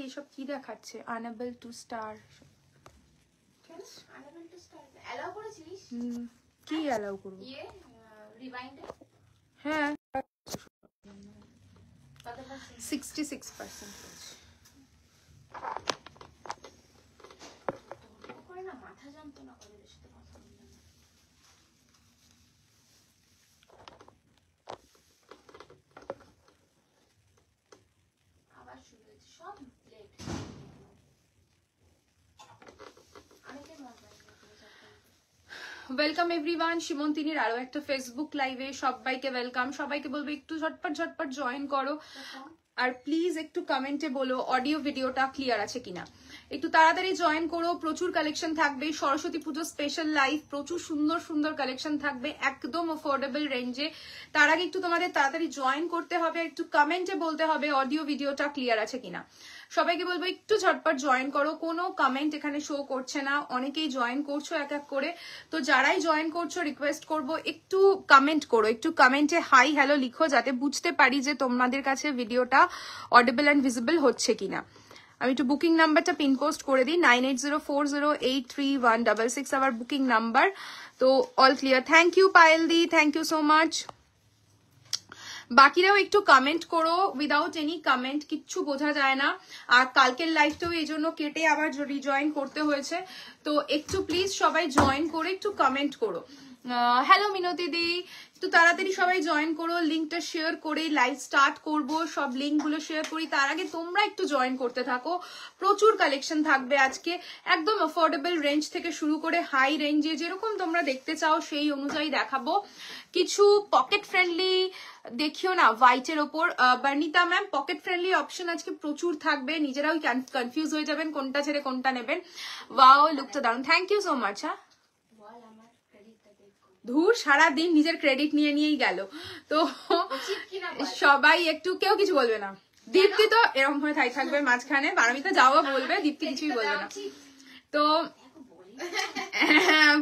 এসব কি দেখাচ্ছে? Unable two star. Unable two star allow করেছিস? কি অ্যালাউ করব? রিভাইন্ডে হ্যাঁ 66% করে না, মাথা যন্ত্রণা করে বেশি তো কথা বললাম। আবার শুরু হয়েছে সব লেট। অনেকের মজা ওয়েলকাম এভরিওয়ান, শিমন্তিনীর আরো একটা ফেসবুক লাইভে সবাইকে ওয়েলকাম। সবাইকে বলবো একটু ঝটপট জয়েন করো, আর প্লিজ একটু কমেন্টে বলো অডিও ভিডিওটা ক্লিয়ার আছে কিনা। একটু তাড়াতাড়ি জয়েন করো, প্রচুর কালেকশন থাকবে। সরস্বতী পুজো স্পেশাল লাইভ, প্রচুর সুন্দর সুন্দর কালেকশন থাকবে একদম অ্যাফোর্ডেবল রেঞ্জে। তার আগে একটু তোমাদের তাড়াতাড়ি জয়েন করতে হবে, একটু কমেন্টে বলতে হবে অডিও ভিডিওটা ক্লিয়ার আছে কিনা। সবাইকে বলবো একটু ঝটপট জয়েন করো, কোনো কমেন্ট এখানে শো করছে না, অনেকেই জয়েন করছো এক এক করে। তো যারাই জয়েন করছো রিকোয়েস্ট করব একটু কমেন্ট করো, একটু কমেন্টে হাই হ্যালো লিখো, যাতে বুঝতে পারি যে তোমাদের কাছে ভিডিওটা অডিবল অ্যান্ড ভিজিবল হচ্ছে কিনা। আমি একটু বুকিং নাম্বারটা পিনপোস্ট করে দিই, 9804083166 আবার বুকিং নাম্বার। তো all clear. Thank you Payel দি, থ্যাংক ইউ সো মাচ। বাকিরাও একটু কমেন্ট করো, উইদাউট এনি কমেন্ট কিচ্ছু বোঝা যায় না। আর কালকের লাইভটাও এই জন্য কেটে আবার রিজয়েন করতে হয়েছে। তো একটু প্লিজ সবাই জয়েন করে একটু কমেন্ট করো। হ্যালো মিনতি দি, একটু তাড়াতাড়ি সবাই জয়েন করো, লিঙ্কটা শেয়ার করে লাইভ স্টার্ট করব। সব লিঙ্কগুলো শেয়ার করি, তার আগে তোমরা একটু জয়েন করতে থাকো। প্রচুর কালেকশন থাকবে আজকে, একদম অ্যাফোর্ডেবল রেঞ্জ থেকে শুরু করে হাই রেঞ্জে, যেরকম তোমরা দেখতে চাও সেই অনুযায়ী দেখাবো। কিছু পকেট ফ্রেন্ডলি দেখিও না হোয়াইটের ওপর। Barnita ma'am, pocket friendly option আজকে প্রচুর থাকবে, নিজেরাও কনফিউজ হয়ে যাবেন কোনটা ছেড়ে কোনটা নেবেন। ওয়াও লুকটা দারুন, থ্যাংক ইউ সো মাচ। হ্যাঁ ধুর, সারাদিন নিজের ক্রেডিট নিয়ে নিয়েই গেল। তো সবাই একটু, কেউ কিছু বলবে না। দীপ্তি তো এরকম হয়ে থাকবে মাঝখানে, পারমিতা যাওয়া বলবে, দীপ্তি কিছুই বলবে না। তো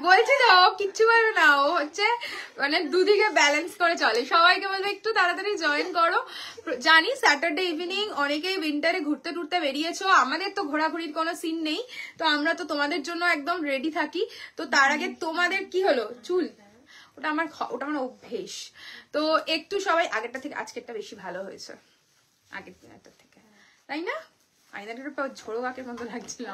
বলছি তো কিচ্ছু পারবে না, ও হচ্ছে মানে দুদিকে ব্যালেন্স করে চলে। সবাইকে বলবে একটু তাড়াতাড়ি জয়েন করো। জানি স্যাটারডে ইভিনিং অনেকেই উইন্টারে ঘুরতে টুরতে বেরিয়েছো, আমাদের তো ঘোরাঘুরির কোনো সিন নেই। তো আমরা তো তোমাদের জন্য একদম রেডি থাকি। তো তার আগে তোমাদের কি হলো, চুল ওটা আমার অভ্যেস। তো একটু সবাই, আগেরটা থেকে আজকেরটা বেশি ভালো হয়েছে আগের দিনেরটার থেকে, তাই না? আইনাটা ঝোড়ো বাঁকের মতো লাগছিল।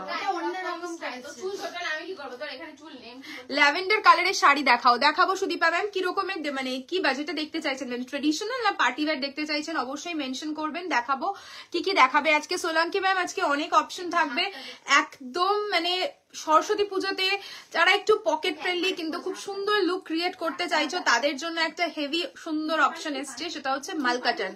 ল্যাভেন্ডার কালারের শাড়ি দেখাবো সুদীপা ম্যাম। কি রকমের মানে কি বাজেটে দেখতে চাইছেন, ট্রেডিশনাল না পার্টি ওয়্যার দেখতে চাইছেন, অবশ্যই মেনশন করবেন। দেখাবো কি কি দেখাবে আজকে সোলাঙ্কি ম্যাম। আজকে অনেক অপশন থাকবে একদম, মানে সরস্বতী পুজোতে যারা একটু পকেট ফ্রেন্ডলি কিন্তু খুব সুন্দর লুক ক্রিয়েট করতে চাইছো তাদের জন্য একটা হেভি সুন্দর অপশন এসছে, সেটা হচ্ছে মালকাটন।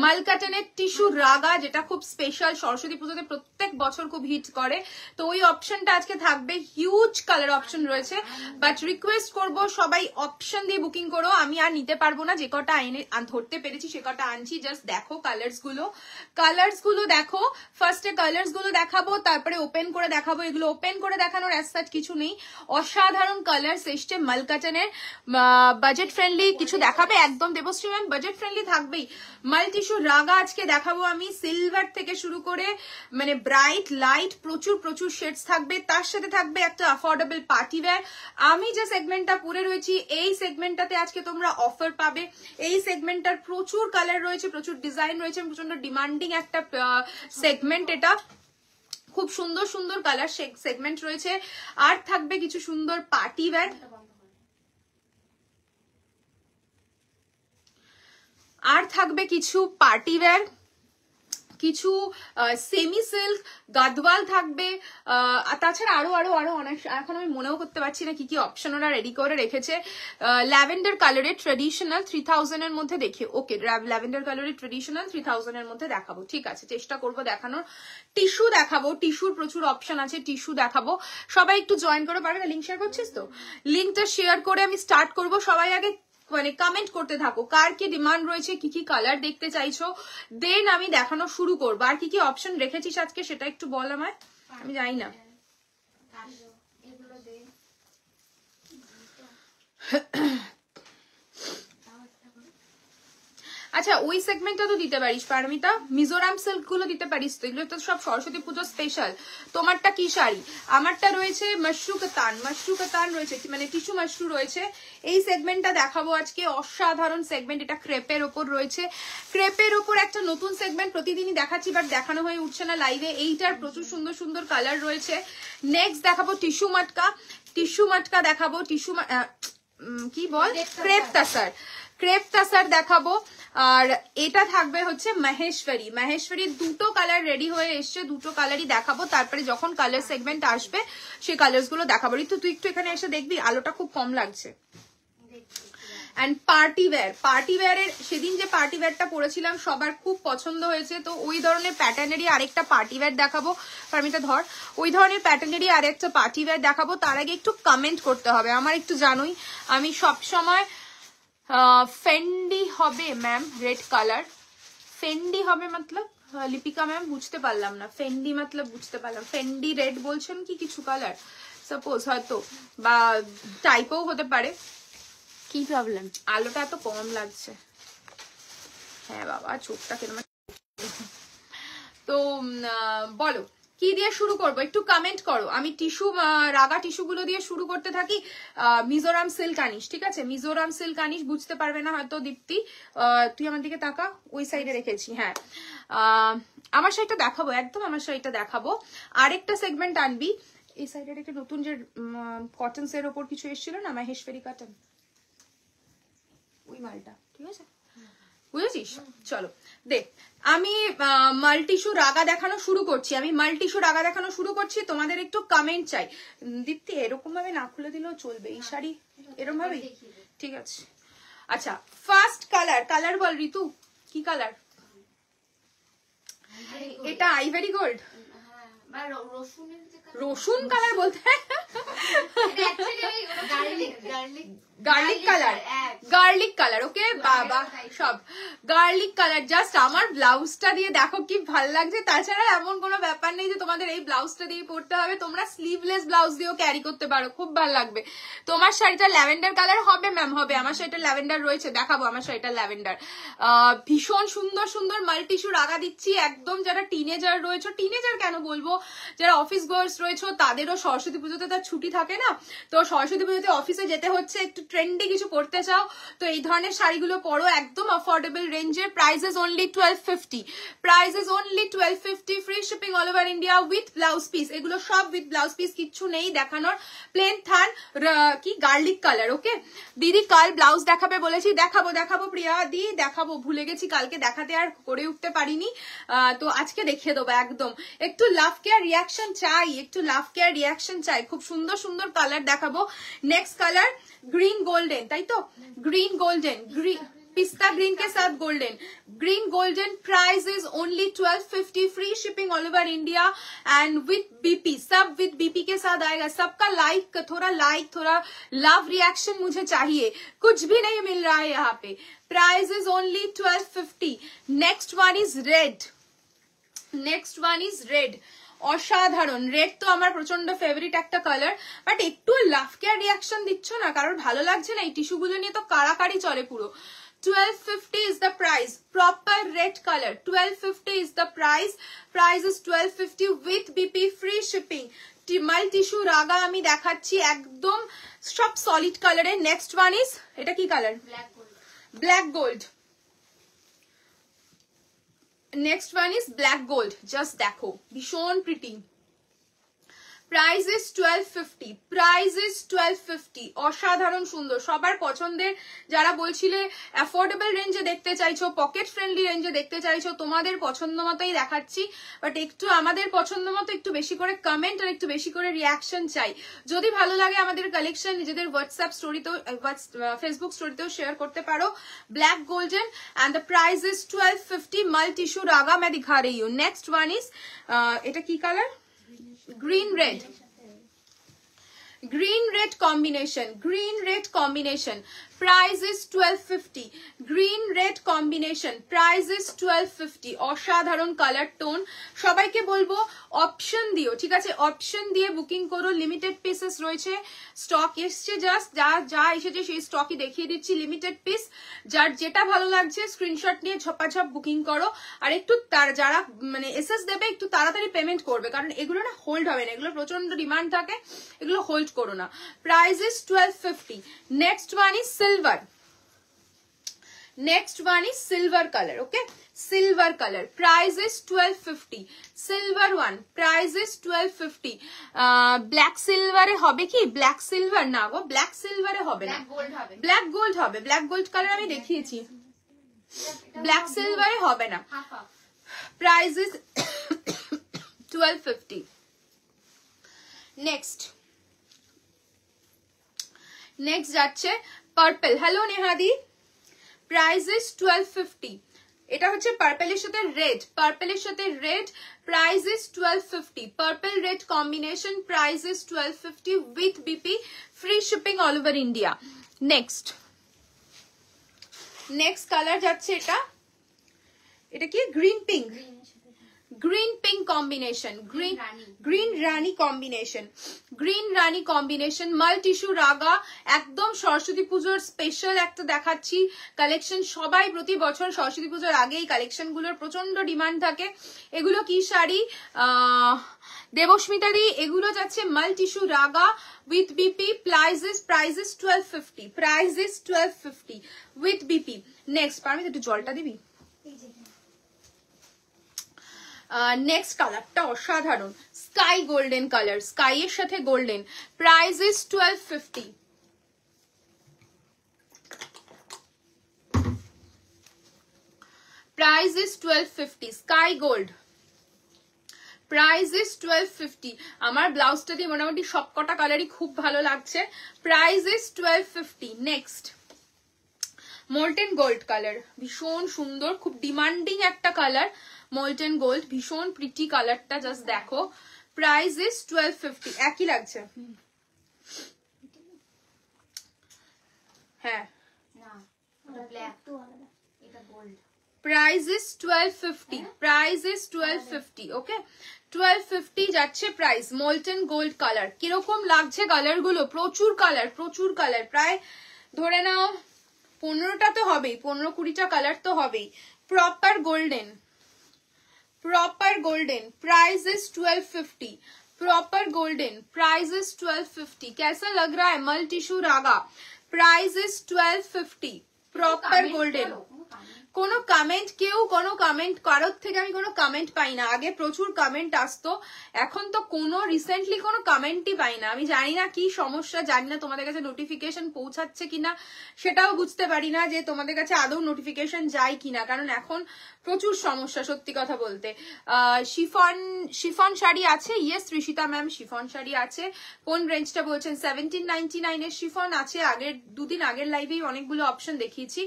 মালকাটনের টিস্যু রাগা, যেটা খুব স্পেশাল, সরস্বতী পুজোতে প্রত্যেক বছর খুব হিট করে। তো ওই অপশনটা আজকে থাকবে, হিউজ কালার অপশন রয়েছে। বাট রিকোয়েস্ট করব সবাই অপশন দিয়ে বুকিং করো, আমি আর নিতে পারবো না, যে কটা ধরতে পেরেছি সে কটা আনছি। জাস্ট দেখো কালার্স গুলো দেখো। ফার্স্টে কালার্স গুলো দেখাবো, তারপরে ওপেন করে দেখাবো। এগুলো ওপেন করে দেখানোর অ্যাজ সাচ কিছু নেই, অসাধারণ কালার্স এসছে মালকাটনের। বাজেট ফ্রেন্ডলি কিছু দেখাবে একদম, দেবশ্রী ম্যাম বাজেট ফ্রেন্ডলি থাকবেই। মাল টিস্যু রাগা আজকে দেখাবো আমি, সিলভার থেকে শুরু করে মানে ব্রাইট লাইট প্রচুর শেডস থাকবে। তার সাথে থাকবে একটা অ্যাফোর্ডেবল পার্টি ওয়্যার। আমি যে সেগমেন্টটা পরে রয়েছি এই সেগমেন্টটাতে আজকে তোমরা অফার পাবে। এই সেগমেন্টটার প্রচুর কালার রয়েছে, প্রচুর ডিজাইন রয়েছে, প্রচন্ড ডিমান্ডিং একটা সেগমেন্ট এটা। খুব সুন্দর সুন্দর কালার সেগমেন্ট রয়েছে। আর থাকবে কিছু সুন্দর পার্টি ওয়্যার, কিছু সেমি সিল্ক গাদওয়াল থাকবে। তাছাড়া আরো অনেক, এখন আমি মনেও করতে পারছি না কি কি অপশন ওরা রেডি করে রেখেছে। ল্যাভেন্ডার কালারের ট্রেডিশনাল 3000 এর মধ্যে দেখি। ওকে, ল্যাভেন্ডার কালারের ট্রেডিশনাল 3000 এর মধ্যে দেখাবো, ঠিক আছে, চেষ্টা করবো দেখানোর। টিস্যু দেখাবো, টিস্যুর প্রচুর অপশন আছে, টিস্যু দেখাবো। সবাই একটু জয়েন করো, পারবে না? লিঙ্ক শেয়ার করছিস তো, লিঙ্কটা শেয়ার করে আমি স্টার্ট করবো। সবাই আগে মানে কমেন্ট করতে থাকো কার কি ডিমান্ড রয়েছে, কি কি কালার দেখতে চাইছো, দেন আমি দেখানো শুরু করবো। আর কি কি অপশন রেখেছিস আজকে সেটা একটু বল আমায়, আমি জানি না। আচ্ছা ওই সেগমেন্টটা তো দিতে পারিস পারমিতা, মিজোরাম সিল্ক গুলো দিতে পারিস তো, এগুলো তো সব সরস্বতী পুজো স্পেশাল। তোমারটা কি শাড়ি? আমারটা রয়েছে মাশরু কাতান রয়েছে, মানে টিস্যু মাশরু রয়েছে। এই সেগমেন্টটা দেখাবো আজকে, অসাধারণ সেগমেন্ট, এটা ক্রেপের ওপর রয়েছে। ক্রেপের ওপর একটা নতুন সেগমেন্ট প্রতিদিনই দেখাচ্ছি, বাট দেখানো হয়ে উঠছে না লাইভে। এইটার প্রচুর সুন্দর সুন্দর কালার রয়েছে। নেক্সট দেখাবো টিস্যু মাটকা দেখাবো, কি বল, ক্রেপ তাসার দেখাবো। আর এটা থাকবে হচ্ছে মাহেশ্বরী দুটো কালার রেডি হয়ে এসছে, দুটো কালারই দেখাবো। তারপরে যখন কালার সেগমেন্ট আসবে সেই কালার্স গুলো দেখাবো। ঋতু তুই একটু এখানে এসে দেখবি, আলোটা খুব কম লাগছে। অ্যান্ড পার্টি ওয়্যারের সেদিন যে পার্টি ওয়্যারটা পরেছিলাম সবার খুব পছন্দ হয়েছে, তো ওই ধরনের প্যাটার্নেরই আরেকটা পার্টি ওয়্যার দেখাবো। পারমিতা ধর, ওই ধরনের প্যাটার্নেরই আরেকটা পার্টি ওয়্যার দেখাবো। তার আগে একটু কমেন্ট করতে হবে, আমার একটু জানোই আমি সব সময় ফেন্ডি হবে ম্যাম, রেড কালার ফেন্ডি হবে মতলব, লিপিকা ম্যাম বুঝতে পারলাম না, ফেন্ডি মতলব বুঝতে পারলাম, ফেন্ডি রেড বলছেন কি কিছু কালার সাপোজ, হয়তো বা টাইপও হতে পারে। কি প্রবলেম, আলোটা এত কম লাগছে। হ্যাঁ বাবা চোখটা কেন। তো বলো কি দিয়ে শুরু করবো, একটু কমেন্ট করো। আমি রাগা টিস্যু গুলো দিয়ে শুরু করতে থাকি। মিজোরাম সিল্ক আনিস, ঠিক আছে, মিজোরাম সিল্ক আনিস, বুঝতে পারবে না হয়তো দীপ্তি, তুই আমার দিকে তাকা, ওই সাইডে রেখেছি। হ্যাঁ আমার শাড়িটা দেখাবো, একদম আমার শাড়িটা দেখাবো। আরেকটা সেগমেন্ট আনবি এই সাইডে রেখে, নতুন যে কটনস এর ওপর কিছু এসেছিল না, মাহেশ্বরী কটন, ওই মালটা, ঠিক আছে বুঝেছিস। চলো দেখ, আমি মাল্টিস্যু রাগা দেখানো শুরু করছি। তোমাদের একটু কমেন্ট চাই। দীপ্তি এরকম ভাবে না খুলে দিলেও চলবে, এই শাড়ি এরকম ভাবেই, ঠিক আছে। আচ্ছা ফার্স্ট কালার বল ঋতু, কি কালার এটা? আইভরি গোল্ড, রসুন কালার বলতে গার্লিক কালার, ওকে বাবা সব গার্লিক কালার। জাস্ট আমার ব্লাউজটা দিয়ে দেখো কি ভাল লাগছে। তাছাড়া এমন কোনো ব্যাপার নেই যে তোমাদের এই ব্লাউজটা দিয়ে পড়তে হবে, তোমরা স্লিভলেস ব্লাউজ দিয়েও ক্যারি করতে পারো, খুব ভালো লাগবে। তোমার শাড়িটা ল্যাভেন্ডার কালার হবে ম্যাম, হবে, আমার শাড়িটা ল্যাভেন্ডার রয়েছে, দেখাবো আমার শাড়িটা ল্যাভেন্ডার। ভীষণ সুন্দর সুন্দর মাল্টিস্যু রাগা দিচ্ছি একদম। যারা টিনেজার রয়েছে, টিনেজার কেন বলবো, যারা অফিস গোয়ার্স রয়েছে তাদেরও সরস্বতী পুজোতে তার ছুটি থাকে না, তো সরস্বতী পুজোতে অফিসে যেতে হচ্ছে, একটু ট্রেন্ডি কিছু করতে চাও তো এই ধরনের শাড়িগুলো পরো, একদম অফোর্ডেবল রেঞ্জের। Prices only 1250, free shipping all over India with blouse piece. এগুলো সব উইথ ব্লাউজ পিস, কিচ্ছু নেই দেখানোর। প্লেন থান কি গার্লিক কালার, ওকে দিদি কাল ব্লাউজ দেখাবে বলেছি, দেখাবো প্রিয়া দি, দেখাবো, ভুলে গেছি কালকে দেখাতে, আর করে উঠতে পারিনি, তো আজকে দেখিয়ে দেবো একদম। একটু লাভ কেয়ার রিয়াকশন চাই, খুব সুন্দর সুন্দর কালার দেখাবো। নেক্সট কালার গ্রিন গোল্ডেন, তাই তো, গ্রিন গোল্ডেন, पिस्ता ग्रीन के साथ green golden price is only 1250, free shipping all over India and with BP, सब विथ बीपी के साथ आएगा। सबका थोड़ा लव रिएक्शन मुझे चाहिए, कुछ भी नहीं मिल रहा है यहाँ पे। Price is only 1250। Next one is red, অসাধারণ রেড তো আমার প্রচন্ড ফেভারিট একটা কালার, বাট একটু লাভ কেয়ার রিয়াকশন দিচ্ছ না, কারোর ভালো লাগছে না? এই টিস্যুগুলো নিয়ে তো কারাকারি চলে পুরো। 1250 is the price, proper red color, 1250 is the price is 1250 with BP, free shipping। মাল টিস্যু রাগা আমি দেখাচ্ছি একদম সব সলিড কালারের। নেক্সট ওয়ান ইজ, এটা কি colour? Black gold. Next one is black gold, just देखो भीषण प्रिटी। प्राइस इज 1250, অসাধারণ সুন্দর, সবার পছন্দের। যারা বলছিলে অ্যাফোর্ডেবল রেঞ্জে দেখতে চাইছো, পকেট ফ্রেন্ডলি রেঞ্জে দেখতে চাইছো, তোমাদের পছন্দ মতোই দেখাচ্ছি, বাট একটু আমাদের পছন্দ মতো একটু বেশি করে কমেন্ট আর একটু বেশি করে রিয়াকশন চাই। যদি ভালো লাগে আমাদের কালেকশন নিজেদের হোয়াটসঅ্যাপ স্টোরিতেও, ফেসবুক স্টোরিতেও শেয়ার করতে পারো। Black golden and the price is 1250, मल टिश्यू रागा मैं दिखा रही हूँ। नेक्स्ट वन इज, এটা কি colour? Green red combination, price is 1250, green red combination, price is 1250, অসাধারণ কালার টোন। সবাইকে বলবো অপশন দিও, ঠিক আছে, অপশন দিয়ে বুকিং করো, লিমিটেড পিসেস রয়েছে, স্টক এসছে, জাস্ট যা এসেছে সেই স্টকই দেখিয়ে দিচ্ছি, লিমিটেড পিস, যার যেটা ভালো লাগছে স্ক্রিনশট নিয়ে ঝপাঝপ বুকিং করো। আর একটু যারা মানে এসএস দেবে একটু তাড়াতাড়ি পেমেন্ট করবে, কারণ এগুলো না হোল্ড হবে না, এগুলো প্রচন্ড ডিমান্ড থাকে, এগুলো হোল্ড করো না। Price is 1250। Next one is silver, next one is silver color, okay, silver color, price is 1250, silver one, price is 1250. black silver এ হবে কি, black silver না গো, black silver এ হবে না, গোল্ড হবে, black gold হবে, black gold color আমি দেখিয়েছি, black silver এ হবে না। Half half, price is 1250. next যাচ্ছে পার্পল, হ্যালো নেহাদি, প্রাইস ইজ 1250, এটা হচ্ছে পার্পলের সাথে রেড, পার্পলের সাথে red, price is 1250, purple red combination, price is 1250 with BP, free shipping all over India. Next colour যাচ্ছে এটা কি green pink, green pink combination, green rani combination, green rani combination, মাল টিস্যু রাগা, একদম সরস্বতী পুজোর স্পেশাল একটা দেখাচ্ছি কালেকশন। সবাই প্রতি বছর সরস্বতী পুজোর আগেই কালেকশন গুলোর প্রচন্ড ডিমান্ড থাকে। এগুলো কি শাড়ি দেবস্মিতা দি, এগুলো যাচ্ছে মাল টিস্যু রাগা with BP, price is 1250, price is 1250 with BP. Next Paramit একটু জলটা দিবি। নেক্সট কালারটা অসাধারণ, স্কাই গোল্ডেন কালার, স্কাই এর সাথে golden, price is 1250, price is 1250, sky gold, price is 1250। আমার ব্লাউজটা দিয়ে মোটামুটি সবকটা কালারই খুব ভালো লাগছে, price is 1250। Next molten gold colour, ভীষণ সুন্দর, খুব ডিমান্ডিং একটা কালার, মোল্টেন গোল্ড, ভীষণ প্রিটি কালারটা, জাস্ট দেখো, প্রাইস ইজ 1250, একই লাগছে, হ্যাঁ না ওটা ব্ল্যাক, এটা gold, price is 1250, price is 1250, ওকে 1250 যাচ্ছে প্রাইস। মোল্টেন গোল্ড কালার, কিরকম লাগছে কালার গুলো, প্রচুর কালার, প্রচুর কালার, প্রায় ধরে নাও 15টা তো হবেই, 15-20টা কালার তো হবেই। Proper golden, proper golden, price is 1250, proper golden, price is 1250। कैसा लग रहा है मल tissue Raga, price is 1250, proper golden. কোনো কমেন্ট, কেউ কোনো কমেন্ট, কারোর থেকে আমি কোনো কমেন্ট পাই না, আগে প্রচুর কমেন্ট আসতো, এখন তো কোনো রিসেন্টলি কোনো কমেন্টই পাই না। আমি জানি না কি সমস্যা, জানি না তোমাদের কাছে নোটিফিকেশন পৌঁছাচ্ছে কিনা, সেটাও বুঝতে পারি না যে তোমাদের কাছে আদৌ নোটিফিকেশন যায় কিনা, কারণ এখন প্রচুর সমস্যা সত্যি কথা বলতে। শিফন শাড়ি আছে, yes Rishita ma'am, chiffon sari আছে। কোন রেঞ্জটা বলছেন? 1799 এর শিফন আছে, আগের দুদিন আগের লাইভেই অনেকগুলো অপশন দেখিয়েছি।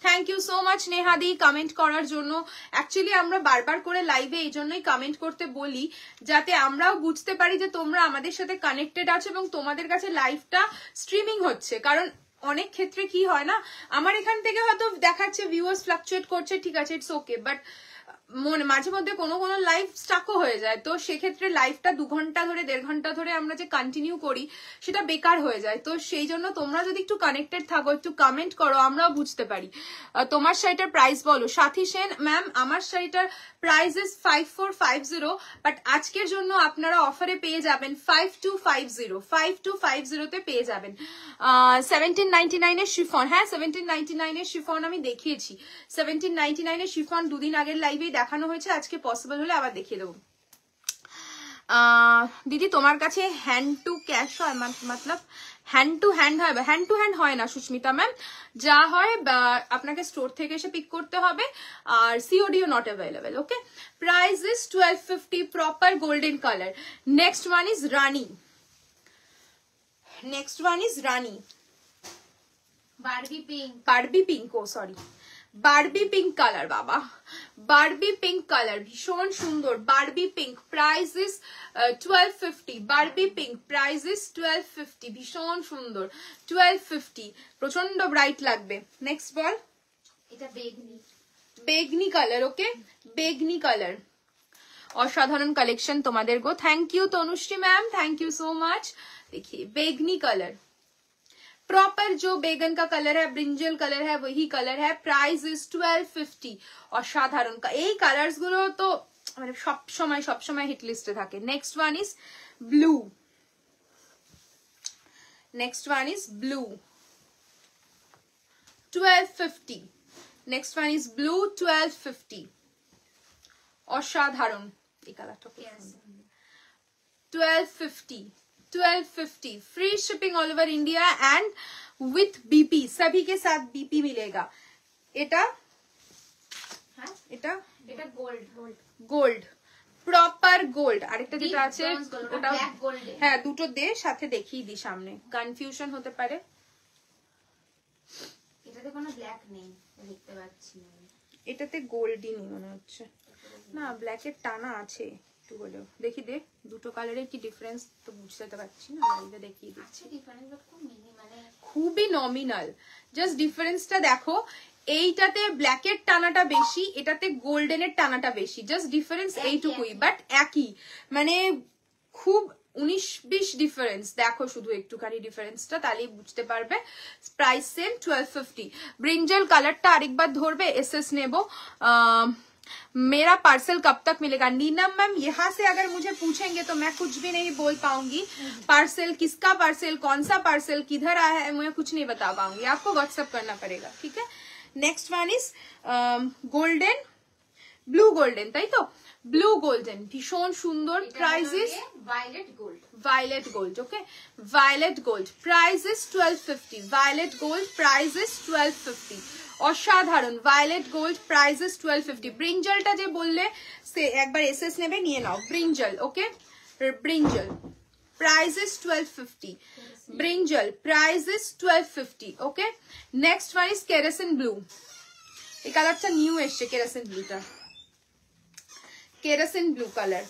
থ্যাংক ইউ সো মাচ নেহাদি কমেন্ট করার জন্য। অ্যাকচুয়ালি আমরা বারবার করে লাইভে এই জন্যই কমেন্ট করতে বলি, যাতে আমরাও বুঝতে পারি যে তোমরা আমাদের সাথে কানেক্টেড আছো এবং তোমাদের কাছে লাইভটা স্ট্রিমিং হচ্ছে। কারণ অনেক ক্ষেত্রে কি হয় না, আমার এখান থেকে হয়তো দেখাচ্ছে ভিউয়ার্স ফ্লাকচুয়েট করছে, ঠিক আছে, ইটস ওকে, বাট মাঝে মধ্যে কোনো কোনো লাইভ স্টাকও হয়ে যায়, তো সেক্ষেত্রে লাইভটা 2 ঘন্টা ধরে 1.5 ঘন্টা ধরে আমরা যে কন্টিনিউ করি সেটা বেকার হয়ে যায়। তো সেই জন্য তোমরা যদি একটু কানেক্টেড থাকো, একটু কমেন্ট করো, আমরাও বুঝতে পারি। তোমার শাড়িটার প্রাইস বলো। সাথী সেন ম্যাম, আমার শাড়িটার প্রাইস ইজ 5450, বাট আজকের জন্য আপনারা অফারে পেয়ে যাবেন 5250 তে পেয়ে যাবেন। 1799 এর শিফন, হ্যাঁ 1799 এর শিফন আমি দেখিয়েছি, 1799 এর শিফন দুদিন আগের লাইভেই দেখানো হয়েছে, আজকে পসিবল হলে আবার দেখিয়ে দেবো। দিদি তোমার কাছে হ্যান্ড টু ক্যাশ হয়, মতলব হ্যান্ড টু হ্যান্ড হয়? হ্যান্ড টু হ্যান্ড হয় না সুস্মিতা ম্যাম, যা হয় আপনাকে স্টোর থেকে এসে পিক করতে হবে, আর সিওডিও not available. Okay, price is 1250, proper golden colour. Next one is rani, next one is rani, Barbie pink, Barbie pink, ও সরি, বারবি পিঙ্ক কালার, বাবা বারবি পিঙ্ক কালার ভীষণ সুন্দর। Barbie pink, price is 1250। Barbie pink, price is 1250, ভীষণ সুন্দর 1250, প্রচন্ড bright লাগবে। Next বল। এটা বেগনি, বেগনি কালার, ওকে বেগনি কালার, অসাধারণ কালেকশন তোমাদের গো। Thank you Tanushree ma'am, thank you so much. देखिए बेगनी कलर, प्रॉपर जो बेगन का कलर है, ब्रिंजल कलर है, वही कलर है। प्राइस इज 1250, অসাধারণ। এই কালার্স গুলো তো মানে সব সময় হিট লিস্টে থাকে। Next one is blue, next one is blue 1250। Next one is blue 1250, অসাধারণ। এই কালারটা 1250, 1250, free shipping all over India and with BP, सभी के साथ बीपी मिलेगा। এটা হ্যাঁ এটা এটা gold, gold gold, proper gold. আরেকটা যেটা আছে ওটা ব্ল্যাক গোল্ড। হ্যাঁ দুটো দে সাথে দেখিয়ে দি, সামনে কনফিউশন হতে পারে। এটাতে কোনো ব্ল্যাক নেই দেখতে পাচ্ছি না। এটাতে গোল্ডই নেই মনে হচ্ছে, না ব্ল্যাকের টানা আছে একটু হলেও। দেখি দে দুটো কালারের কি ডিফারেন্স তো বুঝতে পারছি না, লাইভে দেখিয়ে দিচ্ছি। ডিফারেন্স খুব মিনি, মানে খুবই নমিনাল, জাস্ট ডিফারেন্সটা দেখো। এইটাতে ব্ল্যাকের টানাটা বেশি, এটাতে গোল্ডেনের টানাটা বেশি, জাস্ট ডিফারেন্স এইটুকুই, বাট একই, মানে খুব 19-20 ডিফারেন্স। দেখো শুধু একটুখানি ডিফারেন্সটা, তাহলেই বুঝতে পারবে। Price same 1250। ব্রিঞ্জল কালারটা আরেকবার ধরবে, এসএস নেবো। मेरा पार्सल कब तक मिलेगा? नीनम मैम यहाँ से अगर मुझे पूछेंगे तो मैं कुछ भी नहीं बोल पाऊंगी। पार्सल किसका, पार्सल कौन सा पार्सल किधर आया है, मैं कुछ नहीं बता पाऊंगी, आपको व्हाट्सएप करना पड़ेगा, ठीक है। Next one is golden, blue golden, ताई तो ब्लू गोल्डन भीषण सुंदर। Price is violet gold, violet gold, okay violet gold, price is 1250। violet gold price is 1250, অসাধারণ। violet gold price is 1250। ব্রিঞ্জলটা যে বললে সে একবার এসএস নেবে, নিয়ে নাও brinjal, okay brinjal price is 1250। Brinjal price is 1250, okay। next one is kerosene blue, এই কালারটা new এসছে, kerosene blueটা, kerosene blue কালার।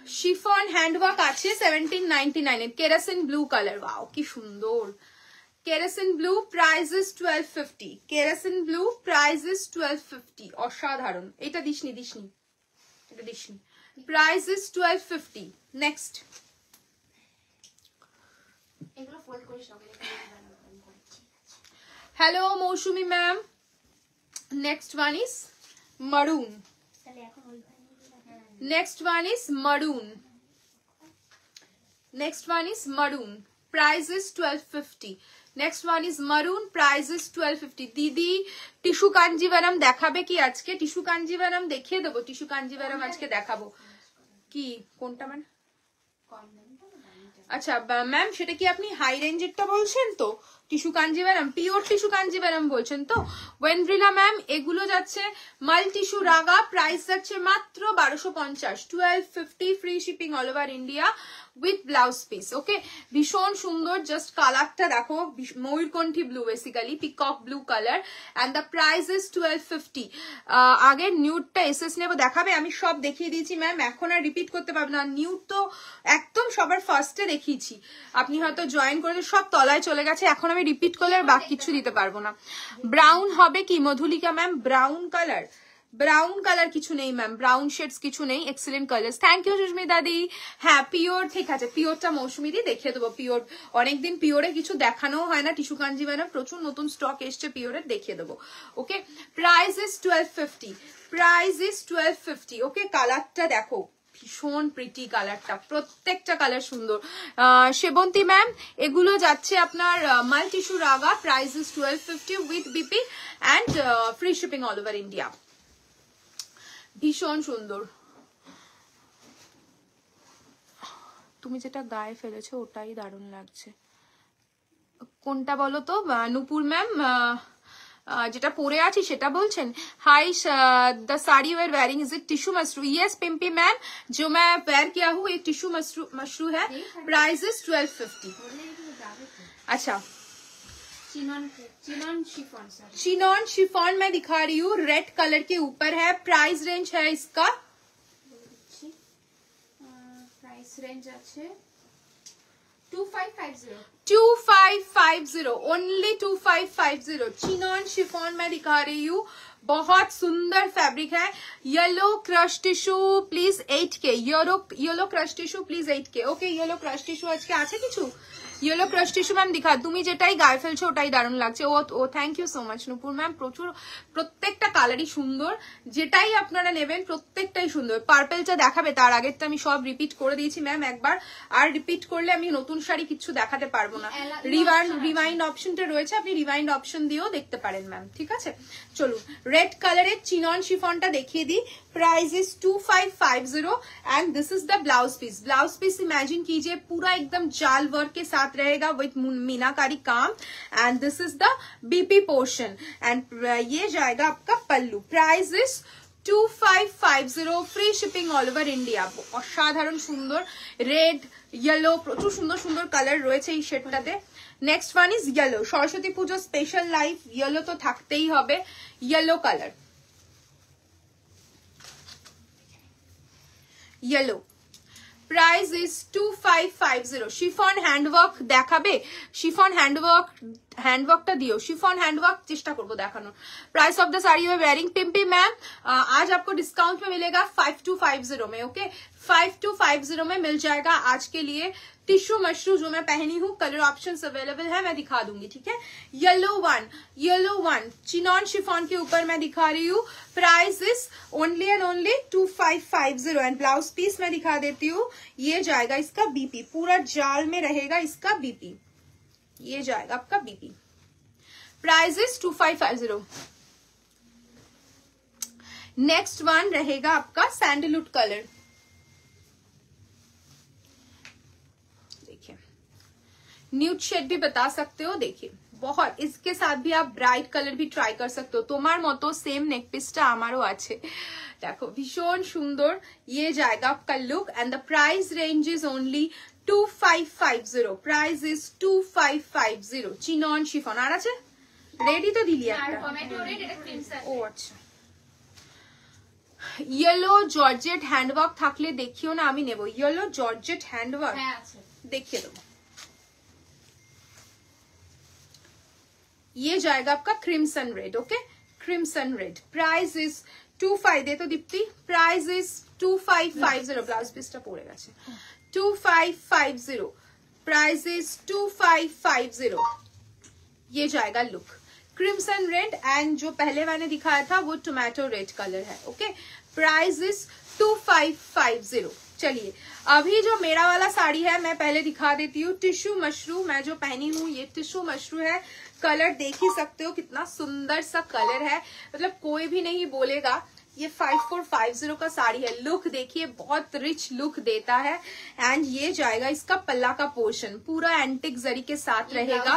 শিফন হ্যান্ডওয়ার্ক আছে 1799 এর, কেরাসিন ব্লু কালার, ওয়াও কি সুন্দর। Kerosene blue price is 1250। Kerosene blue price is 1250, অসাধারণ। এটা দিসনি এটা দিসনি। Price is 1250। নেক্সট, এগুলো ফোল্ড করিস না। Hello Mousumi ma'am. Next one is maroon, next one is maroon, next one is maroon, price is 1250। next one is maroon, price is 1250। দিদি tissue Kanjivaram দেখাবে কি আজকে? টিস্যু কাঞ্জিভারাম দেখিয়ে দেবো, টিস্যু কাঞ্জিভারাম আজকে দেখাবো। কি কোনটা মানে? আচ্ছা ম্যাম সেটা কি আপনি হাই রেঞ্জেরটা বলছেন তো? Tissue Kanjivaram, pure tissue Kanjivaram বলছেন তো? ওয়েন্ড্রিলা ম্যাম এগুলো যাচ্ছে মাল টিস্যু রাগা, প্রাইস যাচ্ছে মাত্র 1250, 1250, free shipping all over India with blouse piece, okay. ভীষণ সুন্দর, জাস্ট কালারটা দেখো, ময়ূরকণ্ঠী blue, basically peacock blue colour, and the price is 1250। আগে নিউডটা এসএস নেবো, দেখাবে? আমি সব দেখিয়ে দিয়েছি ম্যাম, এখন আর রিপিট করতে পারবো না। নিউড তো একদম সবার ফার্স্টে দেখিয়েছি, আপনি হয়তো জয়েন করে সব তলায় চলে গেছে, এখন আমি রিপিট করলে আর বাকি কিছু দিতে পারবো না। ব্রাউন হবে কি Madhulika ma'am? Brown colour, brown colour কিছু নেই ম্যাম, ব্রাউন শেডস কিছু নেই, excellent colour. Thank you Susmita দাদি। হ্যাঁ পিওর, ঠিক আছে, পিওরটা মৌসুমি দিয়ে দেখিয়ে দেবো। পিওর অনেকদিন পিওরে কিছু দেখানো হয় না, টিস্যু কাঞ্জিভারাম প্রচুর নতুন স্টক এসছে পিওরের, দেখিয়ে দেবো, ওকে। প্রাইস ইজ 1250, প্রাইস ইজ 1250, ওকে। কালারটা দেখো, ভীষণ প্রিটি কালারটা, প্রত্যেকটা কালার সুন্দর। সেবন্তী ম্যাম এগুলো যাচ্ছে আপনার মাল টিস্যু রাগা, price is 1250 with BP and free shipping all over India. ভীষণ সুন্দর। তুমি যেটা গায়ে ফেলেছো ওটাই দারুণ লাগছে। কোনটা বলো তো নুপুর ম্যাম? যেটা পরে আছি সেটা বলছেন? Hi the sari wear wearing is it tissue mashru? Yes Pimpi ma'am, जो मैं वेयर किया हूँ ये टिश्यू मशरू है, प्राइस इज 1250। अच्छा chinon chiffon sir, chinon chiffon मैं दिखा रही हूँ, रेड कलर के ऊपर है। प्राइस रेंज है इसका, प्राइस रेंज আছে 2550 2550, ओनली 2550। चिनॉन शिफॉन मैं दिखा रही हूँ, बहुत सुंदर फैब्रिक है। Yellow crush tissue please 8K, yellow crush tissue please 8K। Okay, yellow crush tissue আজকে আছে কিছু? ইয়েলো ক্রাশ টিস্যু ম্যাম দেখা, তুমি যেটাই গায়ে ফেলছো ওটাই দারুণ লাগছে। ও thank you so much Nupur ma'am, প্রচুর প্রত্যেকটা কালারই সুন্দর, যেটাই আপনারা নেবেন প্রত্যেকটাই সুন্দর। পার্পেলটা দেখাবে, তার আগেরটা আমি সব রিপিট করে দিয়েছি ম্যাম একবার, আর রিপিট করলে আমি নতুন শাড়ি কিছু দেখাতে পারবো না। রিওয়াইন্ড অপশনটা রয়েছে, আপনি রিওয়াইন্ড অপশন দিয়েও দেখতে পারেন ম্যাম, ঠিক আছে। চলুন रेड কালারের চিনন শিফনটা দেখিয়ে দিই। Price is 2550 and this is the blouse piece. Blouse piece imagine कीजिए पूरा एकदम जाल वर्क के साथ रहेगा विथ मीनाकारी काम, and this is the BP portion, and ये जाएगा आपका pallu. Price is 2550, free shipping all over India. অসাধারণ সুন্দর রেড ইয়েলো, প্রচুর সুন্দর সুন্দর কালার রয়েছে এই শেডটাতে। Next one is yellow, Saraswati Puja special life, yellow তো থাকতেই হবে। Yellow colour, yellow. Price is 2550। Chiffon handwork দেখাবে, शिफॉन हैंडवर्कটা দিও, शिफॉन हैंडवर्क চেষ্টা করব দেখানোর। Price of the sari you are wearing Pimpi ma'am, आज आपको डिस्काउंट में मिलेगा 5250 में। ओके, 5250 में मिल जाएगा आज के लिए। टिश्यू मशरू जो मैं पहनी हूँ, कलर ऑप्शंस अवेलेबल है, मैं दिखा दूंगी, ठीक है। येलो वन चिनॉन शिफॉन के ऊपर मैं दिखा रही हूँ। Price is only and only 2550, and blouse piece मैं दिखा देती हूँ। ये जाएगा इसका बीपी, पूरा जाल में रहेगा इसका बीपी, ये जाएगा आपका BP. Price is 2550। Next one रहेगा आपका सैंडलवुड कलर, न्यूड शेड भी बता सकते हो। देखिए बहुत, इसके साथ भी आप ब्राइट कलर भी ट्राई कर सकते हो। তোমার মতো সেম নেক পিসটা আমারও আছে, দেখো ভীষণ সুন্দর। ये जाएगा आपका look, and the price range is only 2550। Price is 2550। Chinon chiffon আর আছে, রেডি তো দিলি একটা। ও আচ্ছা, ইয়েলো জর্জেট হ্যান্ডওয়ার্ক থাকলে দেখিও না, আমি নেব। ইয়েলো জর্জেট হ্যান্ডওয়ার্ক দেখিয়ে দেবো। ये जाएगा आपका crimson red. Okay, crimson red. Price is 25, दे तो दीप्ति। Price is 2550। ब्लाउज पीसটা পড়ে গেছে। 2550। Price is 2550। ये जाएगा लुक क्रिम्सन रेड, एंड जो पहले मैंने दिखाया था वो टोमेटो रेड कलर है। Okay, price is 2550। चलिए अभी जो मेरा वाला साड़ी है मैं पहले दिखा देती हूँ। टिश्यू मशरू मैं जो पहनी हूँ, ये टिश्यू मशरू है। कलर देख ही सकते हो कितना सुंदर सा कलर है, मतलब कोई भी नहीं बोलेगा ये 5450 का साड़ी है। लुक देखिए, बहुत रिच लुक देता है, एंड ये जाएगा इसका पल्ला का पोर्शन, पूरा एंटिक जरी के साथ रहेगा।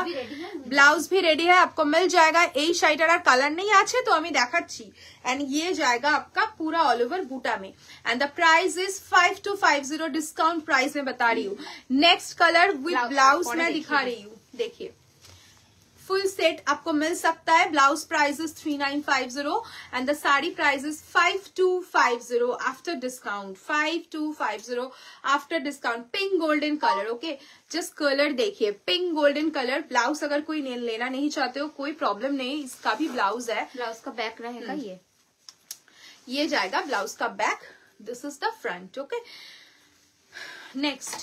ब्लाउज भी रेडी है, आपको मिल जाएगा। এই শাড়িটার কালার নেই আছে তো আমি দেখাচ্ছি, एंड ये जाएगा आपका पूरा ऑल ओवर बूटा में, and the price is 5250। Discount price में बता रही हूँ। नेक्स्ट कलर विद ब्लाउज मैं दिखा रही हूँ, देखिए फुल सेट आपको मिल सकता है। Blouse price is 3950, and the sari price is 5250 after discount. 5250 after discount. Pink golden colour. Okay, just colour देखिए, पिंक गोल्डन कलर। ब्लाउज अगर कोई लेना नहीं चाहते हो कोई प्रॉब्लम नहीं, इसका भी ब्लाउज है। ब्लाउज का बैक रहेगा। ये जाएगा ब्लाउज का back, this is the front. Okay, next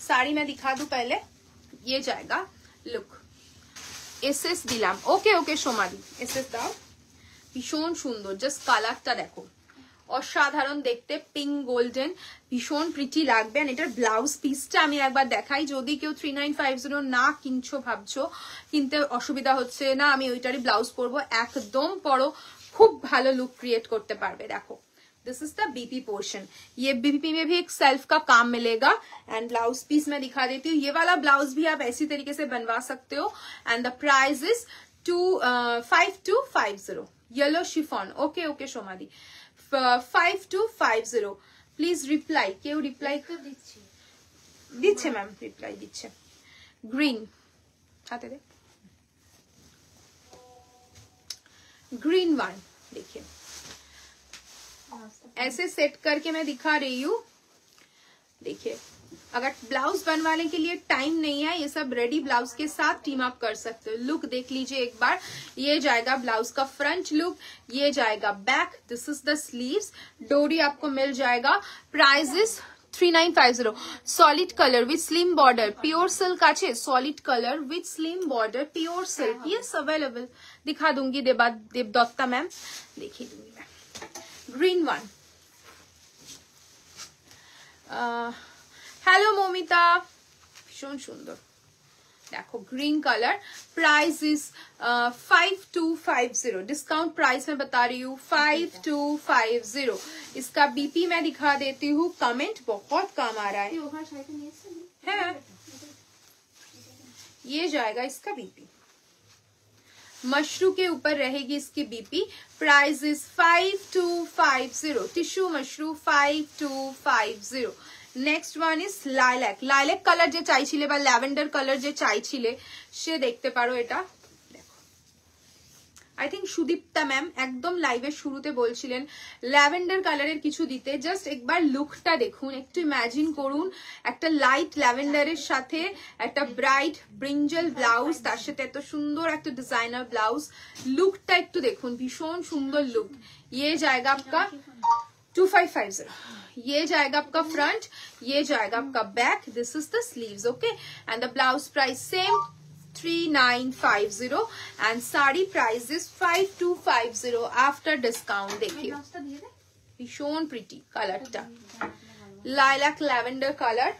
sari मैं दिखा दूं पहले। ये जाएगा लुक, এসএস দিলাম। ওকে ওকে সোমালি, এসএস দাও। ভীষণ সুন্দর, জাস্ট কালারটা দেখো, অসাধারণ দেখতে, পিঙ্ক গোল্ডেন, ভীষণ প্রিটি লাগবে। আর এটার ব্লাউজ পিসটা আমি একবার দেখাই, যদি কেউ 3950 না কিনছো ভাবছো, কিনতে অসুবিধা হচ্ছে না, আমি ওইটারই ব্লাউজ পরবো, একদম পরো, খুব ভালো লুক ক্রিয়েট করতে পারবে। দেখো this is the BP portion, ये बीपी में भी एक सेल्फ का काम मिलेगा, एंड ब्लाउज पीस मैं दिखा देती हूँ। ये वाला ब्लाउज भी आप ऐसी तरीके से बनवा सकते हो, and the price is 5250। Yellow chiffon. Okay okay Somali, 5250। Please reply, केউ রিপ্লাই দিচ্ছে ম্যাম, রিপ্লাই দিচ্ছে। গ্রিন হাতে দে, ग्रीन वन देखिए, ऐसे सेट करके मैं दिखा रही हूँ। देखिए, अगर ब्लाउज बनवाने के लिए टाइम नहीं है, ये सब रेडी ब्लाउज के साथ टीम अप कर सकते हो। लुक देख लीजिए एक बार, ये जाएगा ब्लाउज का फ्रंट लुक, ये जाएगा back, this is the sleeves, डोरी आपको मिल जाएगा। Prices 3950, solid colour with slim border, pure silk আছে, solid colour with slim border, pure silk, yes available. दिखा दूंगी देवदत्ता मैम, देखिए दूंगी मैं। ग्रीन वन, হ্যালো মমিতা, ভীষণ সুন্দর। देखो green colour, price is 5250, discount price में बता रही हूँ 5250। इसका बीपी मैं दिखा देती हूँ, कमेंट बहुत कम आ रहा है। ये जाएगा इसका बीपी, मशरू के ऊपर रहेगी इसकी BP. Price is 5250, tissue mashru 5250। Next one is lilac, lilac colour जे चाइছিলে বা ল্যাভেন্ডার কালার যে চাইছিলে সে দেখতে পারো। এটা দেখো, আই থিঙ্ক সুদীপ্তা ম্যাম একদম লাইভের শুরুতে বলছিলেন ল্যাভেন্ডার কালারের কিছু দিতে। জাস্ট একবার লুকটা দেখুন, একটু ইমাজিন করুন একটা লাইট ল্যাভেন্ডারের সাথে একটা ব্রাইট ব্রিঞ্জল ব্লাউজ, তার সাথে এত সুন্দর একটা ডিজাইনার ব্লাউজ। লুকটা একটু দেখুন, ভীষণ সুন্দর লুক। ये जाएगा आपका 2550, ये जाएगा आपका फ्रंट, ये जाएगा आपका back, this is the sleeves, okay. And the blouse price same 3950 and sari price is 5250 after discount. देखिए भीषण प्रिटी कलरটা, lilac lavender colour,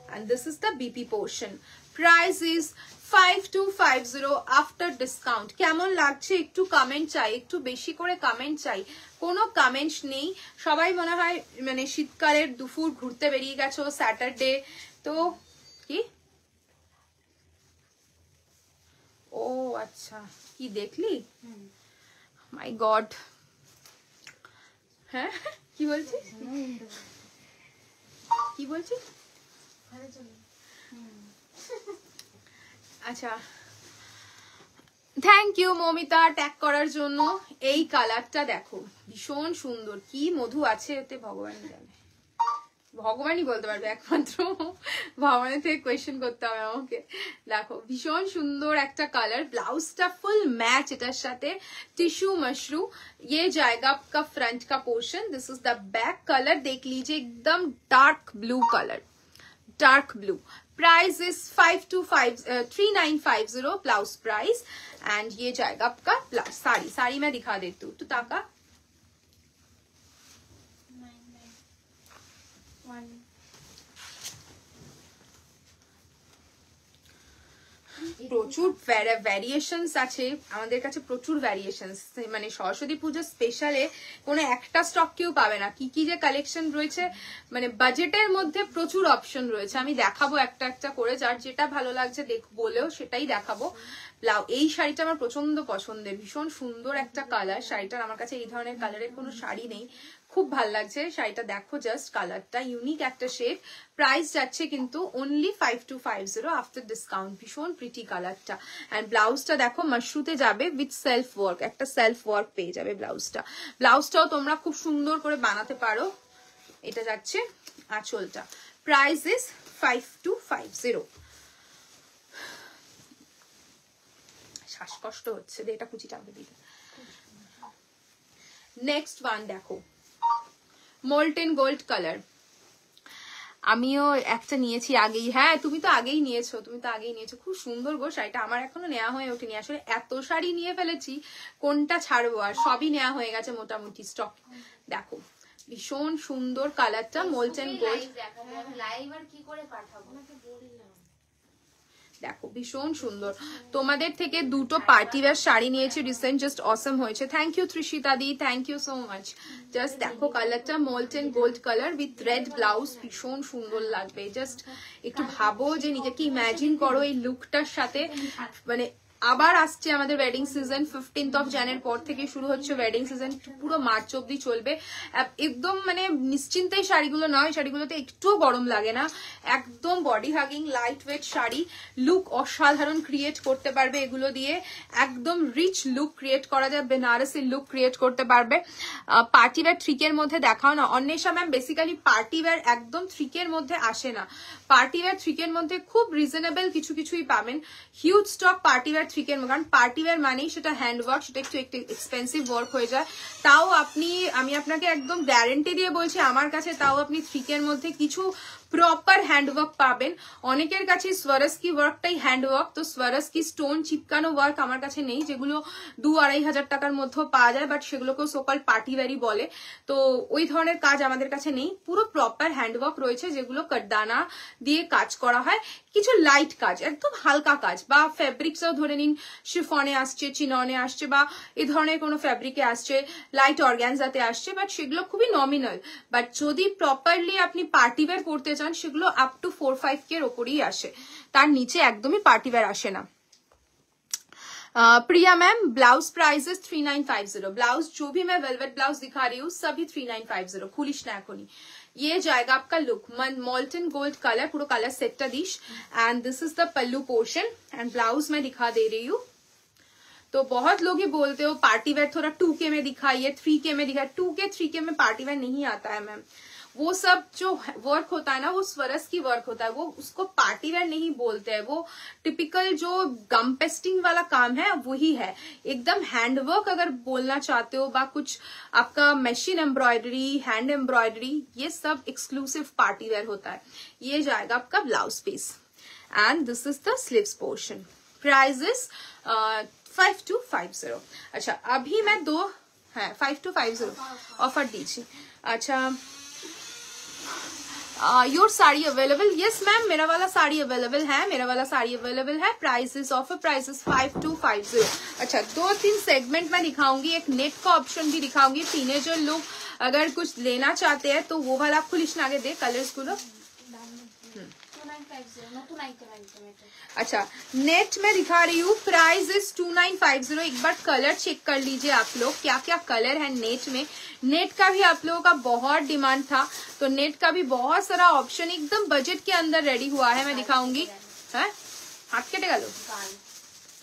and this is the BP portion. Price is 5250 after discount. কেমন লাগছে একটু comment চাই, একটু বেশি করে কমেন্ট চাই। কোনো কমেন্ট নেই, সবাই মনে হয় মানে শীতকালের দুপুর ঘুরতে বেরিয়ে গেছো, স্যাটারডে তো কি। ও আচ্ছা, কি দেখলি? মাই গড, হ্যাঁ কি বলছিস, কি বলছিস? আচ্ছা, থ্যাংক ইউ মমিতা ট্যাগ করার জন্য। এই কালারটা দেখো ভীষণ সুন্দর, কি মধু আছে এতে ভগবানই জানে, ভগবানই বলতে পারবে, একমাত্র ভগবানের থেকে কোয়েশ্চেন করতে হবে আমাকে। দেখো ভীষণ সুন্দর একটা কালার, ব্লাউজটা ফুল ম্যাচ এটার সাথে, टिश्यू मशरू। ये जाएगा आपका फ्रंट का portion, this is the back. Colour देख लीजिए, एकदम dark blue colour, dark blue. Price is 3950 blouse price. And ये जाएगा आपका ब्लाउज। साड़ी, साड़ी मैं दिखा देती हूँ, तो ताका প্রচুর ভ্যারিয়েশনস আছে আমাদের কাছে, প্রচুর ভ্যারিয়েশনস। মানে সরস্বতী পুজো স্পেশালে কোনো একটা স্টক কেউ পাবে না। কি কি যে কালেকশন রয়েছে, মানে বাজেটের মধ্যে প্রচুর অপশন রয়েছে। আমি দেখাবো একটা একটা করে, যার যেটা ভালো লাগছে বলেও সেটাই দেখাবো। এই শাড়িটা আমার প্রচন্ড পছন্দের, ভীষণ সুন্দর একটা কালার শাড়িটার। আমার কাছে এই ধরনের কালারের কোনো শাড়ি নেই, খুব ভাল লাগছে শাড়িটা। দেখো জাস্ট কালারটা, ইউনিক একটা শেড। প্রাইস যাচ্ছে কিন্তু অনলি 5250 আফটার ডিসকাউন্ট। ভীষণ প্রিটি কালারটা। এন্ড ব্লাউজটা দেখো মাশরুতে যাবে উইথ সেলফ ওয়ার্ক, একটা সেলফ ওয়ার্ক পেয়ে যাবে ব্লাউজটা। ব্লাউজটাও তোমরা খুব সুন্দর করে বানাতে পারো। এটা যাচ্ছে আঁচলটা। Price is 5250। শ্বাসকষ্ট হচ্ছে, এটা কুচিটা আমাকে দিতে। নেক্সট ওয়ান দেখো, মোল্টেন গোল্ড কালার। আমিও একটা নিয়েছি আগেই। হ্যাঁ তুমি তো আগেই নিয়েছো, খুব সুন্দর গো শাড়িটা। আমার এখনো নেওয়া হয়ে ওঠেনি, আসলে এত শাড়ি নিয়ে ফেলেছি কোনটা ছাড়বো, আর সবই নেওয়া হয়ে গেছে মোটামুটি স্টক। দেখো ভীষণ সুন্দর কালারটা, মোল্টেন গোল্ড। লাইভ আর কি করে পাঠাবো, দেখো ভীষণ সুন্দর। তোমাদের থেকে দুটো পার্টি ওয়্যার শাড়ি নিয়েছি রিসেন্ট, জাস্ট অসম হয়েছে। থ্যাংক ইউ ত্রিশিতা দি, thank you so much. Just দেখো কালারটা, molten gold colour with red blouse, ভীষণ সুন্দর লাগবে। জাস্ট একটু ভাবো যে নিজেকে ইমাজিন করো এই লুকটার সাথে, মানে আবার আসছে আমাদের wedding season. 15th of January পর থেকে শুরু হচ্ছে ওয়েডিং সিজন, পুরো মার্চ অব্দি চলবে। একদম মানে নিশ্চিন্তে শাড়িগুলো নয়, শাড়িগুলোতে একটুও গরম লাগে না, একদম body hugging light weight sari, look অসাধারণ ক্রিয়েট করতে পারবে এগুলো দিয়ে, একদম রিচ লুক ক্রিয়েট করা যায়, বেনারসি লুক ক্রিয়েট করতে পারবে। পার্টি ওয়্যার থ্রিকের মধ্যে দেখাও না Anwesha ma'am. Basically party wear একদম থ্রিকের মধ্যে আসে না, পার্টি ওয়্যার থ্রিকের মধ্যে খুব রিজনেবল কিছু কিছুই পাবেন, হিউজ স্টক পার্টি ওয়্যার থ্রিকের, কারণ পার্টি ওয়্যার মানেই সেটা হ্যান্ড ওয়ার্ক, সেটা একটু এক্সপেন্সিভ ওয়ার্ক হয়ে যায়। তাও আমি আপনাকে একদম গ্যারেন্টি দিয়ে বলছি, আমার কাছে তাও আপনি থ্রিকের মধ্যে কিছু প্রপার হ্যান্ডওয়ার্ক পাবেন। অনেকের কাছে সোয়ারস্কি ওয়ার্কটাই হ্যান্ডওয়ার্ক, তো সোয়ারস্কি স্টোন চিপকানো ওয়ার্ক আমার কাছে নেই, যেগুলো 2-2.5 হাজার টাকার মধ্যেও পাওয়া যায়, বাট সেগুলোকেও সোকল পার্টি ওয়্যারই বলে। তো ওই ধরনের কাজ আমাদের কাছে নেই, পুরো প্রপার হ্যান্ডওয়ার্ক রয়েছে, যেগুলো কাঠদানা দিয়ে কাজ করা হয়, কিছু লাইট কাজ, একদম হালকা কাজ, বা ফেব্রিক্সও ধরে নিন শিফনে আসছে, চিননে আসছে, বা এই ধরনের কোনো ফেব্রিকে আসছে, লাইট অর্গ্যানজাতে আসছে, বাট সেগুলো খুবই নমিনাল। বাট যদি প্রপারলি আপনি পার্টি ওয়্যার করতে চান, সেগুলো আপ টু 4-5K এর ওপরেই আসে, তার নিচে একদমই পার্টি ওয়্যার আসে না। प्रिया मैम ब्लाउज प्राइसेस 3950, ब्लाउज जो भी मैं वेलवेट ब्लाउज दिखा रही हूँ सभी 3950, खुलिश ना खुली। ये जाएगा आपका लुक मॉल्टन गोल्ड कलर, पूरा कलर सेट दिश, and this is the pallu portion, and blouse मैं दिखा दे रही हूँ। तो बहुत लोग ही बोलते हो पार्टी वेयर थोड़ा 2K में दिखाइए, 3K में दिखाइए। 2K 3K में पार्टी वेयर नहीं आता है मैम, वो सब जो वर्क होता है ना, वो स्वरस्की वर्क होता है, वो उसको पार्टी वेयर नहीं बोलते हैं, वो टिपिकल जो गम पेस्टिंग वाला काम है वही है। एकदम हैंडवर्क अगर बोलना चाहते हो, बा कुछ आपका मशीन एम्ब्रॉयडरी, हैंड एम्ब्रॉयडरी, ये सब एक्सक्लूसिव पार्टी वेयर होता है। ये जाएगा आपका blouse piece, and this is the sleeves portion. Prices 5250। अच्छा अभी मैं 5250 ऑफर दीजिए। अच्छा your sari available? Yes ma'am, मेरा वाला साड़ी अवेलेबल है, मेरा वाला साड़ी अवेलेबल है। Prices offer prices 5250। अच्छा 2-3 सेगमेंट मैं दिखाऊंगी, एक नेट का ऑप्शन भी दिखाऊंगी। टीनेजर लोग अगर कुछ लेना चाहते हैं तो वो वाला आपको लिस्ट आगे दे कलर्स को। अच्छा नेट में दिखा रही हूँ, प्राइस इज 2950। एक बार कलर चेक कर लीजिए आप लोग, क्या क्या कलर है नेट में। नेट का भी आप लोगों का बहुत डिमांड था, तो नेट का भी बहुत सारा ऑप्शन एकदम बजट के अंदर रेडी हुआ है, मैं दिखाऊंगी। है हाथ केटे गल,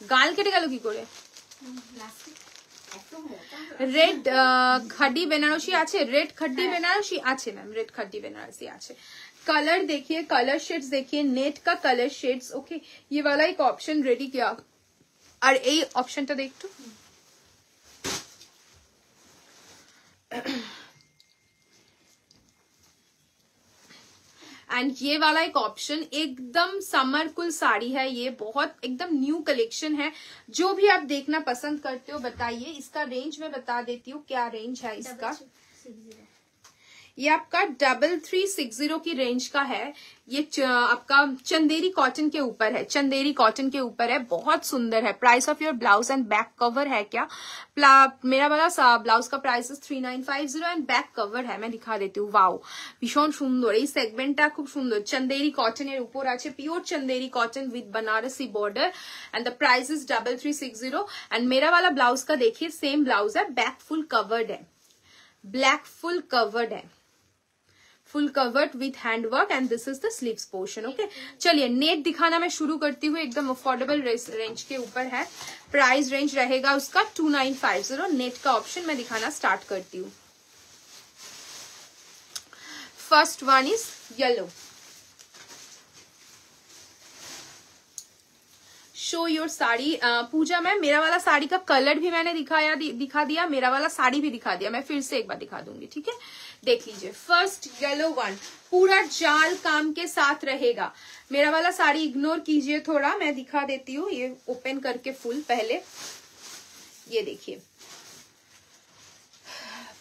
गाल केटे गल की करे। रेड खड्डी बेनारसी आछे, रेड खड्डी बेनारसी आछे मैम, रेड खड्डी बेनारसी आछे। कलर देखिए, कलर शेड्स देखिए, नेट का कलर शेड्स। ओके ये वाला एक ऑप्शन रेडी किया, और ये ऑप्शनটা देखो। एंड ये वाला एक ऑप्शन एकदम समर कुल साड़ी है, ये बहुत एकदम न्यू कलेक्शन है। जो भी आप देखना पसंद करते हो बताइए। इसका रेंज मैं बता देती हूँ, क्या रेंज है इसका। ये आपका 3360 की रेंज का है। ये आपका चंदेरी कॉटन के ऊपर है, चंदेरी कॉटन के ऊपर है, बहुत सुंदर है। Price of your blouse and back cover है क्या? मेरा वाला ब्लाउज का प्राइस 3950 एंड बैक कवर है, मैं दिखा देती हूँ। वाओ भीषण सुंदर, এই সেগমেন্টটা খুব সুন্দর। চন্দেরি কটনের উপর আছে, pure Chanderi cotton with Banarasi border, and the price is 3360। And मेरा वाला ब्लाउज का देखिए सेम ब्लाउज है, बैक फुल कवर्ड है, ब्लैक फुल कवर्ड है, full covered with handwork, and this is the sleeves portion. Okay चलिए नेट दिखाना मैं शुरू करती हूँ, एकदम अफोर्डेबल रेंज के ऊपर है। प्राइस रेंज रहेगा उसका 2950। नेट का ऑप्शन मैं दिखाना स्टार्ट करती हूँ। First one is yellow, show your sari. Puja ma'am मेरा वाला साड़ी का कलर भी मैंने दिखा दिया, मेरा वाला साड़ी भी दिखा दिया, मैं फिर से एक बार दिखा दूंगी, ठीक है। देख लीजिए फर्स्ट येलो वन, पूरा जाल काम के साथ रहेगा। मेरा वाला साड़ी इग्नोर कीजिए थोड़ा, मैं दिखा देती हूँ। ये ओपन करके फुल पहले ये देखिए,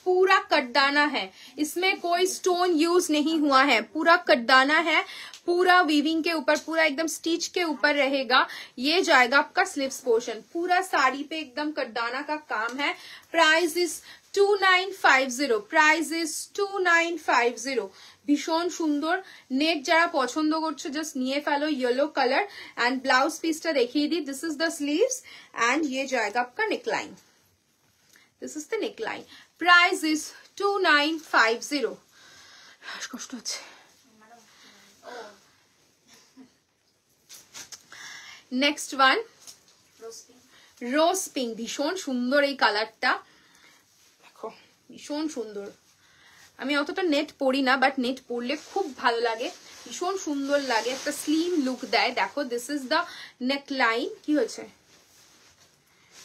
पूरा कटदाना है, इसमें कोई स्टोन यूज नहीं हुआ है, पूरा कटदाना है, पूरा वीविंग के ऊपर, पूरा एकदम स्टिच के ऊपर रहेगा। ये जाएगा आपका स्लीव्स पोर्शन, पूरा साड़ी पे एकदम कटदाना का काम है। Price is 2950, price is 2950। ভীষণ সুন্দর, নেট যারা পছন্দ করছো জাস্ট নিয়ে ফেলো, येलो कलर। एंड ब्लाउज पीसটা দেখিয়ে দিই, this is the sleeves and ये जाएगा आपका neckline, this is the neckline. Price is 2950। কষ্ট হচ্ছে। নেক্সট ওয়ান রোজ পিঙ্ক, ভীষণ সুন্দর এই কালারটা, দেখো ভীষণ সুন্দর। আমি অতটা নেট পরি না, বাট নেট পরলে খুব ভালো লাগে, ভীষণ সুন্দর লাগে, একটা স্লিম লুক দেয়। দেখো this is the neck line, কি হয়েছে,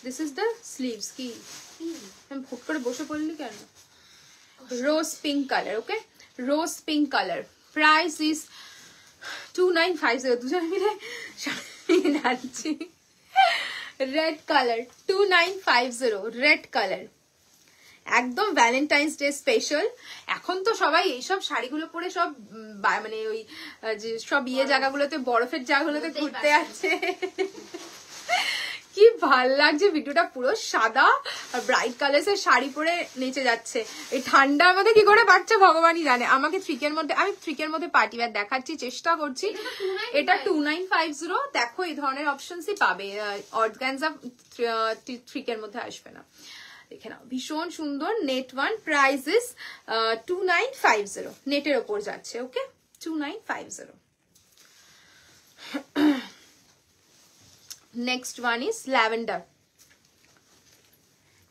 দিস ইজ দ্য স্লিভস। কি আমি ফুট করে বসে পড়লি কেন? রোজ pink colour, okay, rose pink colour. Price is 2950, দুজন মিলে যাচ্ছি। রেড কালার 2950, রেড কালার, একদম ভ্যালেন্টাইন্স ডে স্পেশাল। এখন তো সবাই এইসব শাড়িগুলো পরে সব মানে ওই যে সব ইয়ে জায়গাগুলোতে, বরফের জায়গাগুলোতে ঘুরতে আছে। কি ভাল লাগছে, ভিডিওটা পুরো সাদা আর ব্রাইট কালার্সের শাড়ি পরে নেচে যাচ্ছে। এই ঠান্ডার মধ্যে কি করে বাচ্চা ভগবানই জানে। আমাকে থ্রিকের মধ্যে, আমি থ্রিকের মধ্যে পার্টি ওয়্যার দেখাচ্ছি, চেষ্টা করছি। এটা 2950। দেখো এই ধরনের অপশনসই পাবে, অর্গানজা থ্রিকের মধ্যে আসবে না। দেখে নাও, ভীষণ সুন্দর নেট ওয়ান। প্রাইস ইজ 2950, নেটের ওপর যাচ্ছে, ওকে, 2950। Next one is lavender.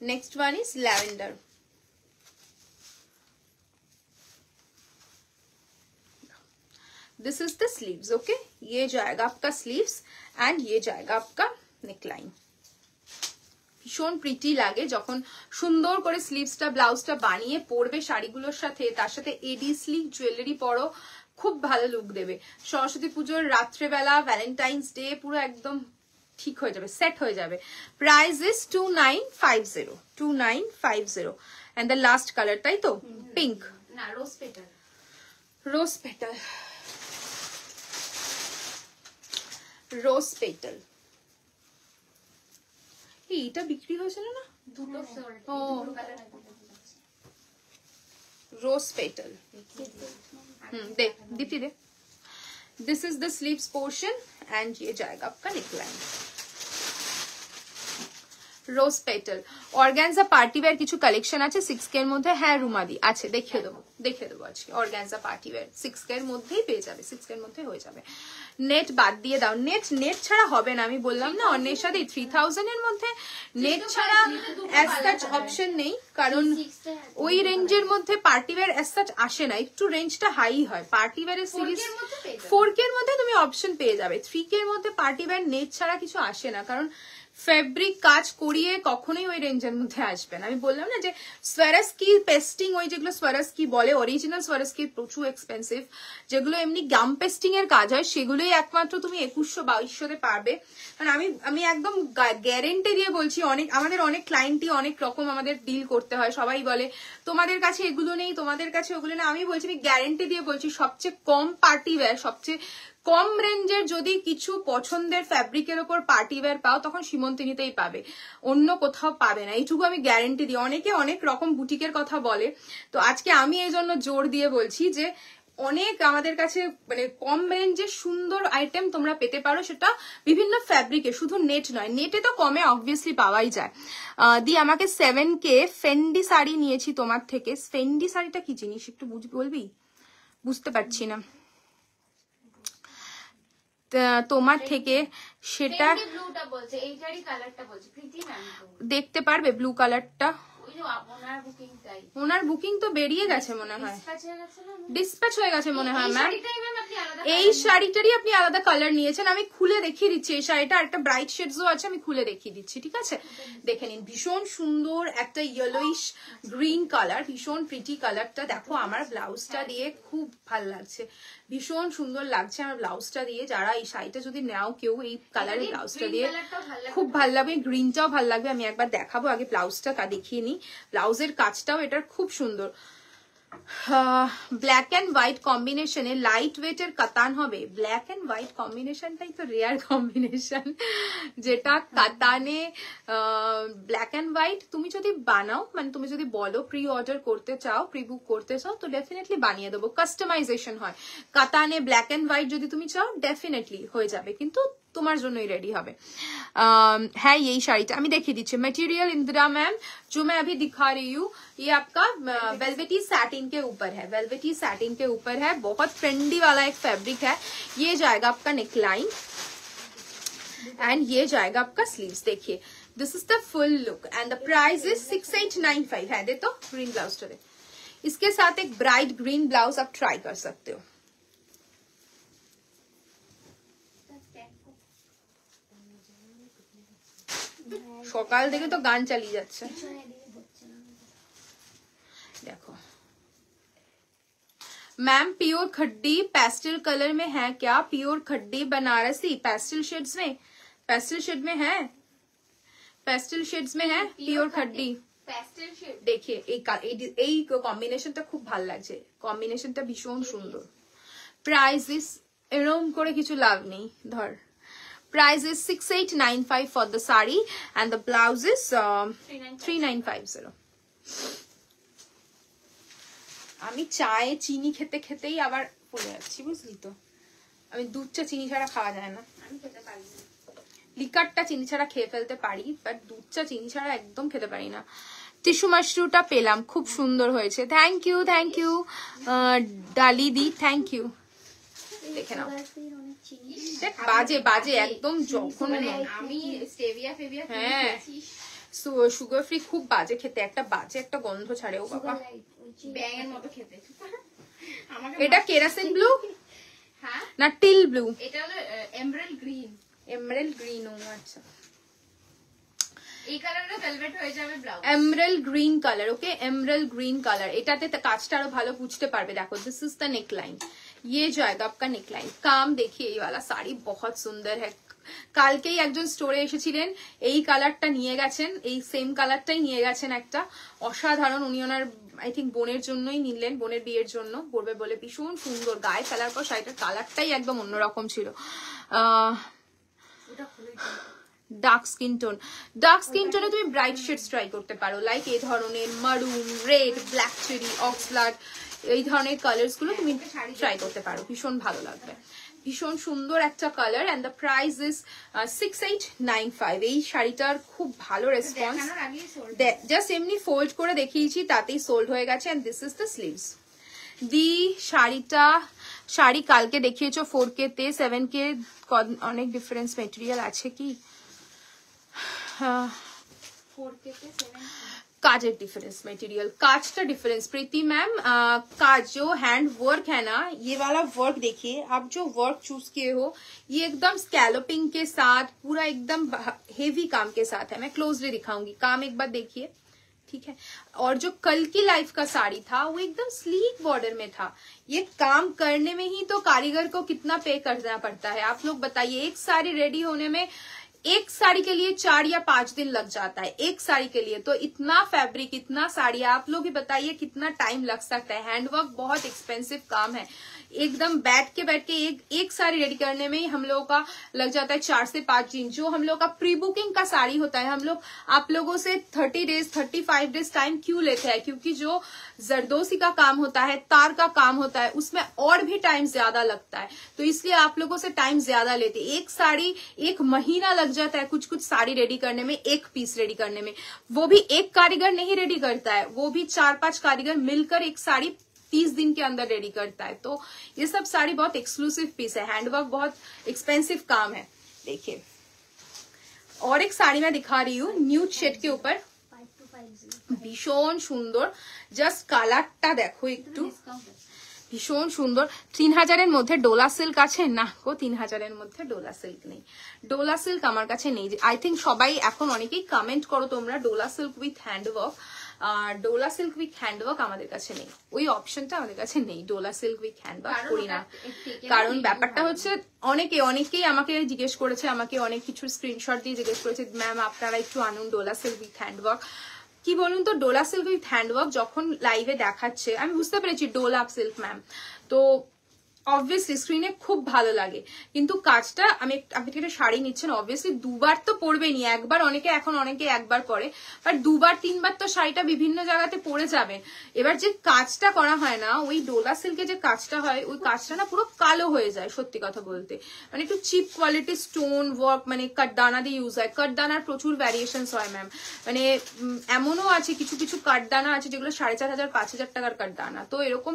Next one is lavender. This is the sleeves, okay? ये जाएगा आपका sleeves and ये जाएगा आपका neckline. ভীষণ প্রিটি লাগে যখন সুন্দর করে স্লিভসটা ব্লাউজটা বানিয়ে পরবে শাড়িগুলোর সাথে, তার সাথে এডি স্লিভ জুয়েলারি পরো, খুব ভালো লুক দেবে। সরস্বতী পুজোর রাত্রেবেলা, ভ্যালেন্টাইন্স ডে পুরো একদম ঠিক হয়ে যাবে, সেট হয়ে যাবে। Price is 2950, 2950। And the last colour, তাই তো, পিঙ্ক না, rose petal, rose petal, rose petal. এইটা বিক্রি হয়েছিল না, দুটো ও রোজ পেটাল। दे दीप्ति दे। This is the sleeves portion and ये जाएगा आपका neckline. Rose petal organza party wear কিছু কালেকশন আছে 6K এর মধ্যে। হ্যাঁ রুমাদি আছে, দেখিয়ে দেবো আজকে। অর্গানজা পার্টি ওয়্যার 6K এর মধ্যেই পেয়ে যাবে, 6K এর মধ্যে হয়ে যাবে। নেট বাদ দিয়ে দাও, নেট ছাড়া হবে না। আমি বললাম না অন্যের সাথে 3000 এর মধ্যে নেট ছাড়া অ্যাজ সাচ অপশন নেই, কারণ ওই রেঞ্জের মধ্যে পার্টি ওয়্যার অ্যাজ সাচ আসে না, একটু রেঞ্জটা হাই হয়। পার্টি ওয়্যারের সিরিজ 4K এর মধ্যে তুমি অপশন পেয়ে যাবে, 3K এর মধ্যে পার্টি ওয়্যার নেট ছাড়া কিছু আসে না, কারণ ফেব্রিক কাজ করিয়ে কখনোই ওই রেঞ্জের মধ্যে আসবে না। আমি বললাম না যে সোয়ারস্কি পেস্টিং, ওই যেগুলো সোয়ারস্কি বলে অরিজিনাল সোয়ারস্কি প্রচুর এক্সপেন্সিভ, যেগুলো এমনি গাম পেস্টিং এর কাজ হয় সেগুলোই একমাত্র তুমি 2100-2200-তে পারবে। কারণ আমি একদম গ্যারেন্টি দিয়ে বলছি, আমাদের অনেক ক্লায়েন্টই অনেক রকম আমাদের ডিল করতে হয়, সবাই বলে তোমাদের কাছে এগুলো নেই, তোমাদের কাছে ওগুলো নেই। আমি বলছি, আমি গ্যারেন্টি দিয়ে বলছি, সবচেয়ে কম পার্টি ওয়্যার, সবচেয়ে কম রেঞ্জের যদি কিছু পছন্দের ফ্যাব্রিকের ওপর পার্টি ওয়্যার পাও, তখন সীমন্তিনীতেই পাবে, অন্য কোথাও পাবে না, এইটুকু আমি গ্যারেন্টি দিই। অনেকে অনেক রকম বুটিকের কথা বলে, তো আজকে আমি এই জন্য জোর দিয়ে বলছি যে অনেক আমাদের কাছে মানে কম রেঞ্জের সুন্দর আইটেম তোমরা পেতে পারো, সেটা বিভিন্ন ফ্যাব্রিকে, শুধু নেট নয়। নেটে তো কমে অবভিয়াসলি পাওয়াই যায়। দি আমাকে 7K ফেন্ডি শাড়ি নিয়েছি তোমার থেকে। ফেন্ডি শাড়িটা কি জিনিস একটু বলবি? বুঝতে পারছি না তোমার থেকে, সেটা দেখতে পারবে ব্লু কালারটা? ওনার বুকিং তো বেরিয়ে গেছে মনে হয়, ডিসপ্যাচ হয়ে গেছে মনে হয় ম্যাম। এই শাড়িটারই আপনি আলাদা কালার নিয়েছেন, আমি খুলে দেখিয়ে দিচ্ছি। এই শাড়িটা একটা ব্রাইট শেডসও আছে, আমি খুলে দেখিয়ে দিচ্ছি, ঠিক আছে? দেখে নিন, ভীষণ সুন্দর একটা ইয়েলোইশ গ্রিন কালার, ভীষণ প্রিটি কালারটা। দেখো আমার ব্লাউজটা দিয়ে খুব ভালো লাগছে, ভীষণ সুন্দর লাগছে আমার ব্লাউজটা দিয়ে। যারা এই শাড়িটা যদি নাও কেউ এই কালারের ব্লাউজটা দিয়ে খুব ভালো লাগবে, গ্রিনটাও ভালো লাগবে। আমি একবার দেখাবো, আগে ব্লাউজটা তা দেখিয়ে নিই। ব্লাউজের কাজটাও এটার খুব সুন্দর। ব্ল্যাক অ্যান্ড হোয়াইট কম্বিনেশনে লাইট ওয়েটের কাতান হবে। ব্ল্যাক অ্যান্ড হোয়াইট কম্বিনেশনটাই তো রেয়ার কম্বিনেশন, যেটা কাতানে ব্ল্যাক অ্যান্ড হোয়াইট তুমি যদি বানাও, মানে তুমি যদি বলো প্রি অর্ডার করতে চাও, প্রি বুক করতে চাও, তো ডেফিনেটলি বানিয়ে দেবো। কাস্টমাইজেশন হয় কাতানে, ব্ল্যাক অ্যান্ড হোয়াইট যদি তুমি চাও ডেফিনেটলি হয়ে যাবে, কিন্তু তোমার জন্যই রেডি হবে। है यही साड़ी আমি দেখিয়ে দিচ্ছি। मटेरियल इंदिरा मैम जो मैं अभी दिखा रही हूँ ये आपका वेलवेटी सैटिन के ऊपर है, वेलवेटी सैटिन के ऊपर है, बहुत ट्रेंडी वाला एक फैब्रिक है। ये जाएगा आपका नेकलाइन एंड ये जाएगा आपका स्लीव्स। देखिए this is the full look and the price is 6895 है। दे तो ग्रीन ब्लाउज तो दे, इसके साथ एक ब्राइट ग्रीन ब्लाउज आप ट्राई कर सकते हो। সকাল থেকে তো গান চালিয়ে যাচ্ছে। देखो मैम प्योर खड्डी पेस्टल कलर में है क्या? प्योर खड्डी बनारसी पेस्टल शेड्स में, पेस्टल शेड में है, पेस्टल शेड्स में है प्योर खड्डी প্যাস্টেল শেড। देखिए এই কম্বিনেশনটা খুব ভালো লাগছে, কম্বিনেশনটা ভীষণ সুন্দর। প্রাইস ইস এরকম করে কিছু লাভ নেই, ধর price is 6895 for the sari and the blouse is 3950। আমি চায়ে চিনি খেতে খেতেই আবার পড়ে যাচ্ছি, বুঝলি তো। আমি দুধ চা চিনি ছাড়া খাওয়া যায় না, আমি খেতে পারি না। লিকারটা চিনি ছাড়া খেয়ে ফেলতে পারি, বাট দুধ চা চিনি ছাড়া একদম খেতে পারি না। টিস্যু মাশরুমটা পেলাম, খুব সুন্দর হয়েছে। থ্যাংক ইউ ডালি দি, থ্যাংক ইউ। দেখে নাও বাজে বাজে একদম যখন আমি স্টেভিয়া ফেভিয়া হ্যাঁ সুগার ফ্রি খুব বাজে খেতে, একটা বাজে একটা গন্ধ ছাড়ে। ও বাবা ব্যাঙের মতো খেতে। এটা কেরাসিন ব্লু হ্যাঁ না টিল ব্লু? এটা হলো এমরাল্ড গ্রিন। এমরাল্ড গ্রিন, ও আচ্ছা। এই কালারটা ভেলভেট হয়ে যাবে ব্লাউজ। এমরাল্ড গ্রিন কালার, ওকে এমরাল্ড গ্রিন কালার। এটাতে কাজটা আরো ভালো বুঝতে পারবে। দেখো दिस इज द नेकलाइन, ये जाएगा आपका नेकलाइन। काम देखिए ये वाला साड़ी बहुत सुंदर है। কালকেই একজন স্টোরে এসেছিলেন, এই কালারটা নিয়ে গেছেন, এই সেম কালারটাই নিয়ে গেছেন একটা, অসাধারণ। উনি ওনার আই থিঙ্ক বোনের জন্যই নিলেন, বোনের বিয়ের জন্য পরবে বলে। ভীষণ সুন্দর, গায়ে ফেলার পর শাড়িটার কালারটাই একদম অন্যরকম ছিল। Dark skin tone, dark skin টোনে তুমি ব্রাইট শেডস ট্রাই করতে পারো, লাইক এই ধরনের মারুন, রেড, ব্ল্যাক চেরি, অক্সব্লাড, এই ধরনের কালার্স গুলো তুমি ট্রাই করতে পারো, ভীষণ ভালো লাগবে। ভীষণ সুন্দর একটা colour and the price is 6895। এই শাড়িটার খুব ভালো রেসপন্স, জাস্ট এমনি ফোল্ড করে দেখিয়েছি তাতেই সোল্ড হয়ে গেছে। And this is the sleeves. দি শাড়ি কালকে দেখিয়েছো 4K তে, 7K অনেক ডিফারেন্স মেটেরিয়াল আছে কি? 4K তে 7K काजेर डिफरेंस मटेरियल, काज का डिफरेंस। प्रीति मैम काज जो हैंड वर्क है ना, ये वाला वर्क देखिए आप, जो वर्क चूज किए हो ये एकदम स्कैलोपिंग के साथ पूरा एकदम हेवी काम के साथ है। मैं क्लोजली दिखाऊंगी, काम एक बार देखिए, ठीक है। और जो कल की लाइफ का साड़ी था वो एकदम स्लीक बॉर्डर में था। ये काम करने में ही तो कारीगर को कितना पे करना पड़ता है, आप लोग बताइए। एक साड़ी रेडी होने में, एक साड़ी के लिए 4 या 5 दिन लग जाता है, एक साड़ी के लिए। तो इतना फैब्रिक, इतना साड़ी, आप लोग ही बताइए कितना टाइम लग सकता है। हैंडवर्क बहुत एक्सपेंसिव काम है, एकदम बैठ के एक साड़ी रेडी करने में ही हम लोगों का लग जाता है 4 से 5 दिन। जो हम लोग का प्री बुकिंग का साड़ी होता है, हम लोग आप लोगों से 30 डेज 35 डेज टाइम क्यों लेते हैं? क्योंकि जो जरदोसी का काम होता है, तार का काम होता है, उसमें और भी टाइम ज्यादा लगता है, तो इसलिए आप लोगों से टाइम ज्यादा लेते हैं। एक साड़ी 1 महीना लग जाता है कुछ साड़ी रेडी करने में, एक पीस रेडी करने में। वो भी एक कारीगर नहीं रेडी करता है, वो भी 4-5 कारीगर मिलकर एक साड़ी 30 दिन के अंदर रेडी करता है। तो ये सब साड़ी बहुत एक्सक्लूसिव पीस है, हैंडवर्क बहुत एक्सपेंसिव काम है। देखिए और एक साड़ी मैं दिखा रही हूँ न्यूड शेड के ऊपर, भीषण सुंदर। জাস্ট কালারটা দেখো একটু, ভীষণ সুন্দর। 3000-এর মধ্যে ডোলা সিল্ক আছে না গো? 3000-এর মধ্যে ডোলা সিল্ক নেই, ডোলা সিল্ক আমার কাছে নেই। আই থিঙ্ক সবাই এখন অনেকেই কমেন্ট করো তোমরা ডোলা সিল্ক উইথ হ্যান্ডওয়ার্ক, আর ডোলা সিল্ক উইথ হ্যান্ডওয়ার্ক আমাদের কাছে নেই, ওই অপশনটা আমাদের কাছে নেই। ডোলা সিল্ক উইথ হ্যান্ডওয়ার্ক করি না, কারণ ব্যাপারটা হচ্ছে অনেকেই আমাকে জিজ্ঞেস করেছে, আমাকে অনেক কিছু স্ক্রিনশট দিয়ে জিজ্ঞেস করেছে ম্যাম আপনারা একটু আনুন ডোলা সিল্ক উইথ হ্যান্ডওয়ার্ক। কি বলুন তো, ডোলা সিল্ক উইথ হ্যান্ডওয়ার্ক যখন লাইভে দেখাচ্ছে আমি বুঝতে পেরেছি ডোলা সিল্ক ম্যাম, তো অবভিয়াসলি স্ক্রিনে খুব ভালো লাগে, কিন্তু কাজটা আপনি একটা শাড়ি নিচ্ছেন অবভিয়াসলি দুবার তো পরবেনি, একবার অনেকে এখন অনেকে একবার পরে, বাট দুবার তিনবার তো শাড়িটা বিভিন্ন জায়গাতে পরে যাবেন। এবার যে কাজটা করা হয় না, ওই ডোলা সিল্কে যে কাজটা হয় ওই কাজটা না পুরো কালো হয়ে যায় সত্যি কথা বলতে, মানে একটু চিপ কোয়ালিটি স্টোন ওয়ার্ক, মানে কাঠদানা দিয়ে ইউজ হয়। কাঠদানার প্রচুর ভ্যারিয়েশনস হয় ম্যাম, মানে এমনও আছে কিছু কিছু কাঠদানা আছে যেগুলো 4,500 5,000 টাকার কাঠদানা, তো এরকম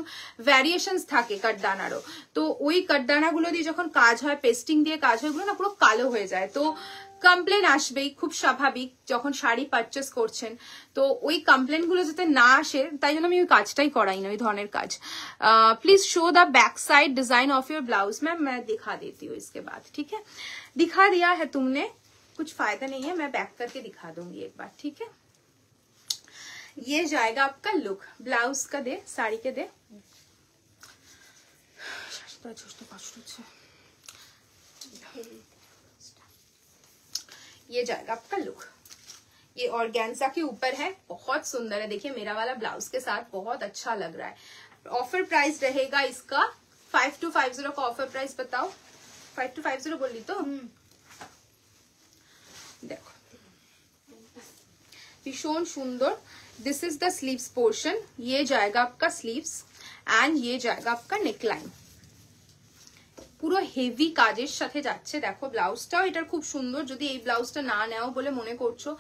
ভ্যারিয়েশনস থাকে কাঠদানারও। তো ওই কাঠদানা গুলো দিয়ে যখন কাজ হয়, পেস্টিং দিয়ে কাজ হয়, ওগুলো না পুরো কালো হয়ে যায়, তো কমপ্লেন আসবেই, খুব স্বাভাবিক যখন শাড়ি পারচেস করছেন। তো ওই কমপ্লেন গুলো যাতে না আসে তাই জন্য আমি ওই কাজটাই করাই না, ওই ধরনের কাজ। Please show the back side design of your blouse. Ma'am मैं दिखा देती हूँ इसके बाद, ठीक है? दिखा दिया है तुमने, कुछ फायदा नहीं है, मैं बैक करके दिखा दूंगी एक बार, ठीक है? ये जाएगा आपका लुक। ब्लाउज का दे, साड़ी के दे। ये जाएगा आपका लुक। ये ऑर्गेन्जा के ऊपर है, बहुत सुंदर है, देखिए मेरा वाला ब्लाउज के साथ बहुत अच्छा लग रहा है। ऑफर प्राइस रहेगा इसका 5250 का ऑफर प्राइस बताओ। 5250 बोली तो देखो भीषण सुंदर। This is the sleeves portion, ये जाएगा आपका स्लीव्स एंड ये जाएगा आपका नेकलाइन। পুরো হেভি কাজের সাথে যাচ্ছে। দেখো ব্লাউজটাও এটার খুব সুন্দর, যদি এই ব্লাউজটা না নেও বলে মনে করছো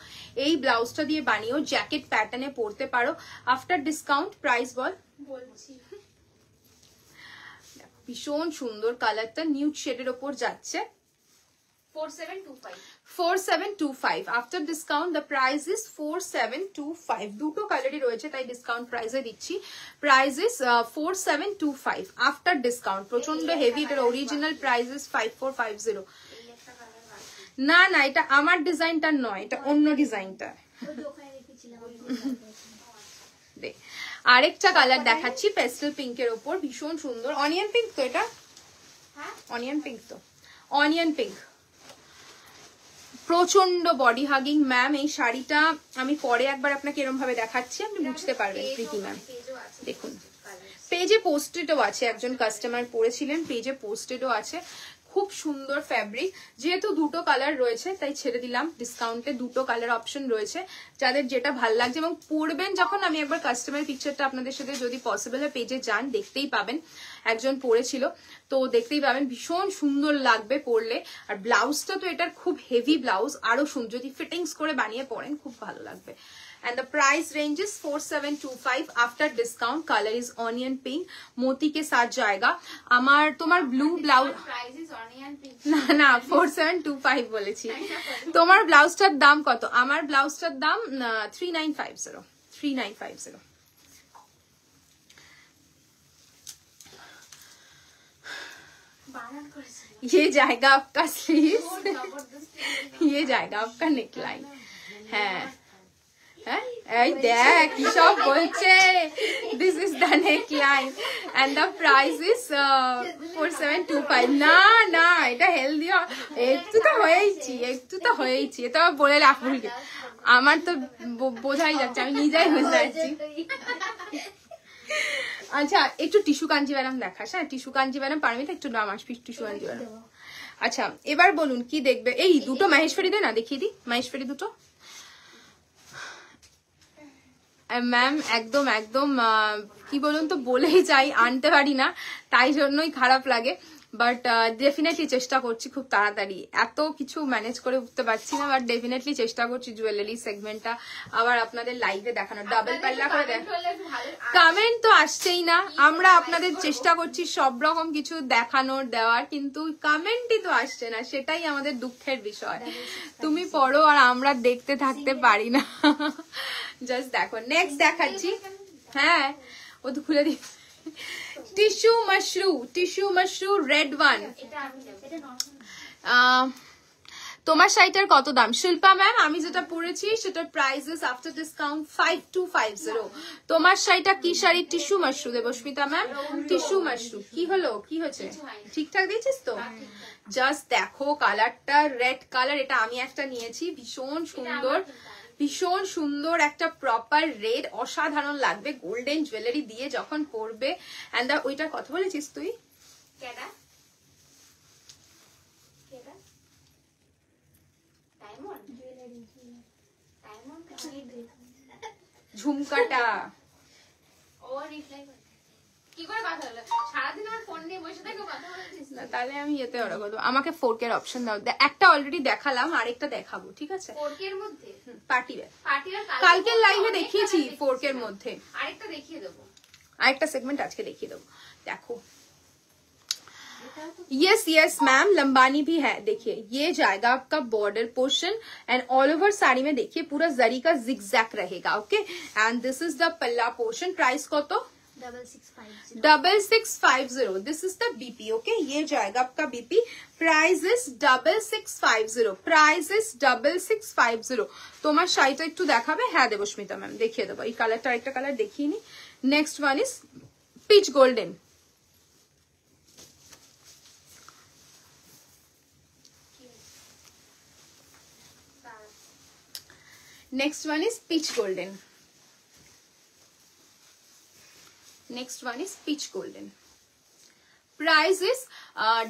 এই ব্লাউজটা দিয়ে বানিয়েও জ্যাকেট প্যাটার্নে পরতে পারো। আফটার ডিসকাউন্ট প্রাইস বলছি, ভীষণ সুন্দর কালারটা, নিউড শেডের ওপর যাচ্ছে 4725 after discount the price is 4725। দুটো কালারই রয়েছে তাই ডিসকাউন্ট প্রাইসে দিচ্ছি। Price is 4725 after discount. প্রচন্ড হেভি, এটার অরিজিনাল প্রাইস ইজ 5450। না না, এটা আমার ডিজাইনটা নয়, এটা অন্য ডিজাইনটা। আরেকটা কালার দেখাচ্ছি পেস্টেল পিঙ্কের ওপর, ভীষণ সুন্দর। অনিয়ন পিঙ্ক তো এটা, অনিয়ন পিঙ্ক তো, অনিয়ন পিঙ্ক, প্রচন্ড বডি হাগিং ম্যাম। এই শাড়িটা আমি পরে একবার আপনাকে এরকম ভাবে দেখাচ্ছি, আপনি বুঝতে পারবেন প্রীতি ম্যাম। দেখুন পেজে পোস্টেডও আছে, একজন কাস্টমার পরেছিলেন, পেজে পোস্টেডও আছে। খুব সুন্দর ফ্যাব্রিক, যেহেতু দুটো কালার রয়েছে তাই ছেড়ে দিলাম ডিসকাউন্টে, দুটো কালার অপশন রয়েছে, যাদের যেটা ভালো লাগছে এবং পরবেন যখন আমি একবার কাস্টমার পিকচারটা আপনাদের সাথে যদি পসিবল হয় পেজে যান দেখতেই পাবেন, একজন পরেছিল তো দেখতেই পাবেন, ভীষণ সুন্দর লাগবে পরলে। আর ব্লাউজটা তো এটার খুব হেভি ব্লাউজ, আরো সুন্দর, যদি ফিটিংস করে বানিয়ে পরেন খুব ভালো লাগবে। And the price range is 4725 after discount. Color is onion pink, मोती के साथ जाएगा। আমার তোমার ব্লু ব্লাউজ না না 4725 বলেছি। তোমার ব্লাউজটার দাম কত? আমার ব্লাউজটার দাম 3950। ये जाएगा आपका स्लीव, ये जाएगा आपका नेकलाइन। হ্যাঁ এই দেখ কি সব বলছে। This is the neckline and the price is 4725। না না, এটা হেলদি, একটু তো হয়েইছি, এটা বলে রাখুন, আমার তো বোঝাই যাচ্ছে, আমি নিজেই বুঝতে পারছি। আচ্ছা একটু টিস্যু কাঞ্জিভারাম দেখাস, হ্যাঁ টিস্যু কাঞ্জিভারাম পারবি তো, একটু নাম আসবি টিস্যু কাঞ্জিভারাম। আচ্ছা এবার বলুন কি দেখবে? এই দুটো মহেশ্বরী দে না, দেখিয়ে দিই মহেশ্বরী দুটো। ম্যাম একদম একদম কি বলুন তো, বলেই চাই আনতে পারি না, তাই জন্যই খারাপ লাগে, বাট ডেফিনেটলি চেষ্টা করছি খুব তাড়াতাড়ি। এত কিছু ম্যানেজ করে উঠতে পারছি না, বাট ডেফিনেটলি চেষ্টা করছি জুয়েলারি সেগমেন্টটা আবার আপনাদের লাইভে দেখানো, ডাবল পাল্লা করে দেখ। কমেন্ট তো আসছেই না, আমরা আপনাদের চেষ্টা করছি সব রকম কিছু দেখানোর দেওয়ার, কিন্তু কমেন্টই তো আসছে না, সেটাই আমাদের দুঃখের বিষয়। তুমি পড়ো আর আমরা দেখতে থাকতে পারি না। জাস্ট দেখো নেক্সট দেখাচ্ছি। হ্যাঁ ও তো খুলে দি। Tissue mashru red one. তোমার শাড়িটার কত দাম? শিল্পা ম্যাম আমি যেটা পরেছি সেটার প্রাইস ইজ আফটার ডিসকাউন্ট 5250। তোমার শাড়িটা কি sari? Tissue Mashru. Debasmita ma'am tissue Mashru. কি হলো, কি হয়েছে? ঠিকঠাক দিয়েছিস তো? জাস্ট দেখো কালারটা, রেড কালার, এটা আমি একটা নিয়েছি, ভীষণ সুন্দর। ভীষণ সুন্দর একটা প্রপার রেড, অসাধারণ লাগবে গোল্ডেন জুয়েলারি দিয়ে যখন পরবে। এন্ড ওইটার কথা বলেছিস তুই? কেডা কেডা ডায়মন্ড জুয়েলারি ডায়মন্ড ঝুমকাটা। ও রিপ্লাই করে কি করে কথা হলো? সারাদিন আমার ফোন নিয়ে বসে থাকো, কথা বলছিস না তাহলে আমি এতে অর্ডার করবো। আমাকে 4K এর অপশন দাও। একটা অলরেডি দেখালাম, আরেকটা দেখাবো, ঠিক আছে? 4K এর মধ্যে পার্টি ওয়্যার পার্টির কালকের লাইভে দেখিয়েছি 4K এর মধ্যে। আরেকটা দেখিয়ে দেবো, আরেকটা সেগমেন্ট আজকে দেখিয়ে দেবো। দেখো यस यस मैम, लंबानी भी है। देखिए ये जाएगा आपका border portion and all over sari में देखिए पूरा जरी का जिगजैग रहेगा। Okay and this is the पल्ला पोर्शन। प्राइस को तो 6650। This is the BP. Okay ये जाएगा आपका BP. Price is 6650। Price is 6650। তোমার শাড়িটা একটু দেখাবে? হ্যাঁ দেবস্মিতা ম্যাম দেখিয়ে দেবো। এই কালারটা আরেকটা কালার দেখিয়ে নি। Next one is peach golden. Next one is peach golden. Next one is peach golden. Price is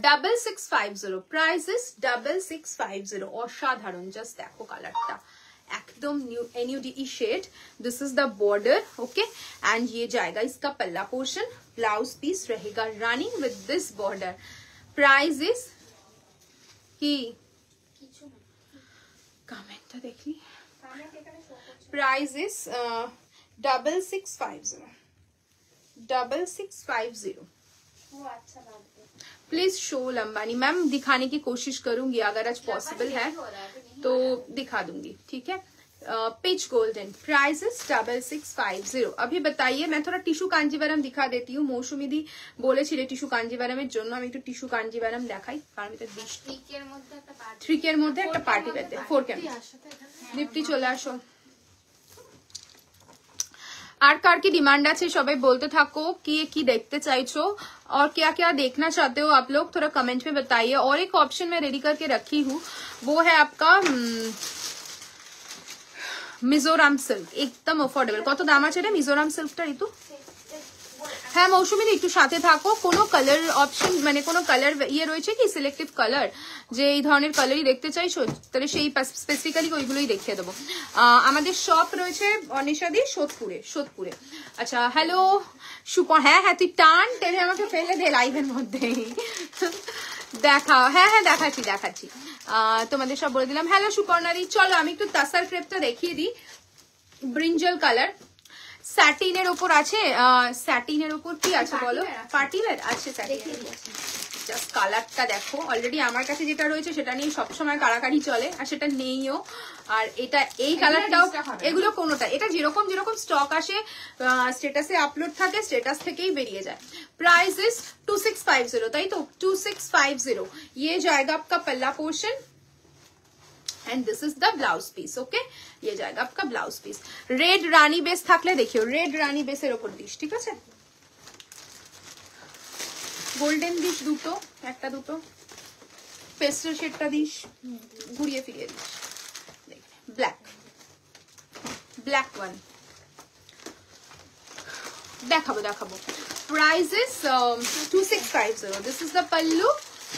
6650. Price is 6650. অসাধারণ, জাস্ট দেখো কালারটা एकदम new NUDE shade. This is the border. Okay and ये जाएगा इसका पल्ला पोर्शन। ब्लाउज पीस रहेगा running with this border. Price is की comment देखी। Price is 6650। 6650। Please show Lambani ma'am, दिखाने की कोशिश करूंगी अगर आज पॉसिबल है तो दिखा दूंगी, ठीक है? Pitch golden. Price is 6650। अभी बताइए, मैं थोड़ा टिश्यू कांजीवरम दिखा देती हूँ। मौसुमी दी বলেছিলে টিস্যু কাঞ্জিভারামের জন্য, আমি একটু টিস্যু কাঞ্জিভারাম দেখাই কারণ এটা 3K এর মধ্যে একটা পার্টি পেতে। 4K দীপ্তি চলে আসো। আর কার কি डिमांड আছে সবাই বলতে থাকো, কি देखते চাইছো और क्या क्या देखना चाहते हो आप लोग, थोड़ा कमेंट में बताइए। और एक ऑप्शन मैं रेडी करके रखी हूँ, वो है आपका मिजोरम सिल्क। एकदम अफोर्डेबल। কত দাম আছে রে মিজোরাম সিল্কটা ঋতু? হ্যাঁ মৌসুমী একটু সাথে থাকো। কোনো কালার অপশন মানে কোনো কালার ইয়ে রয়েছে কি সিলেক্টিভ কালার, যে এই ধরনের কালারই দেখতে চাইছো তাহলে সেই স্পেসিফিক্যালি ওইগুলোই দেখিয়ে দেবো। আমাদের শপ রয়েছে অনিশাদি সোদপুরে। আচ্ছা হ্যালো সুপন। হ্যাঁ হ্যাঁ তুই টান টেনে আমাকে ফেলে দে লাইভের মধ্যে। দেখাও। হ্যাঁ হ্যাঁ দেখাচ্ছি। তোমাদের সব বলে দিলাম। হ্যালো সুপর্ণাদি। চলো আমি একটু তাসার ক্রেপটা দেখিয়ে দিই। ব্রিঞ্জল কালার স্যাটিনের ওপর আছে। স্যাটিনের ওপর কি আছে বলো? পার্টি ওয়্যার আছে স্যাটিন। জাস্ট কালারটা দেখো। অলরেডি আমার কাছে যেটা রয়েছে সেটা নিয়ে সবসময় কারাকারি চলে, আর সেটা নেইও। আর এটা এই কালারটাও, এগুলো কোনোটা এটা যেরকম স্টক আসে স্টেটাসে আপলোড থাকে, স্টেটাস থেকেই বেরিয়ে যায়। Price is 2650। তাই তো 2650। ये जाएगा आपका palla portion and this is the blouse piece. Okay ये जाएगा आपका ब्लाउज पीस। रेड रानी बेस থাকলে দেখিও, রেড রানী বেসের উপর দিস, ঠিক আছে? গোল্ডেন দিস দুটো, একটা দুটো পেস্টেল শেডটা দিস, ঘুরিয়ে ফিরিয়ে দিস। ব্ল্যাক ওয়ান দেখাবো। Price is 2650। This is the pallu,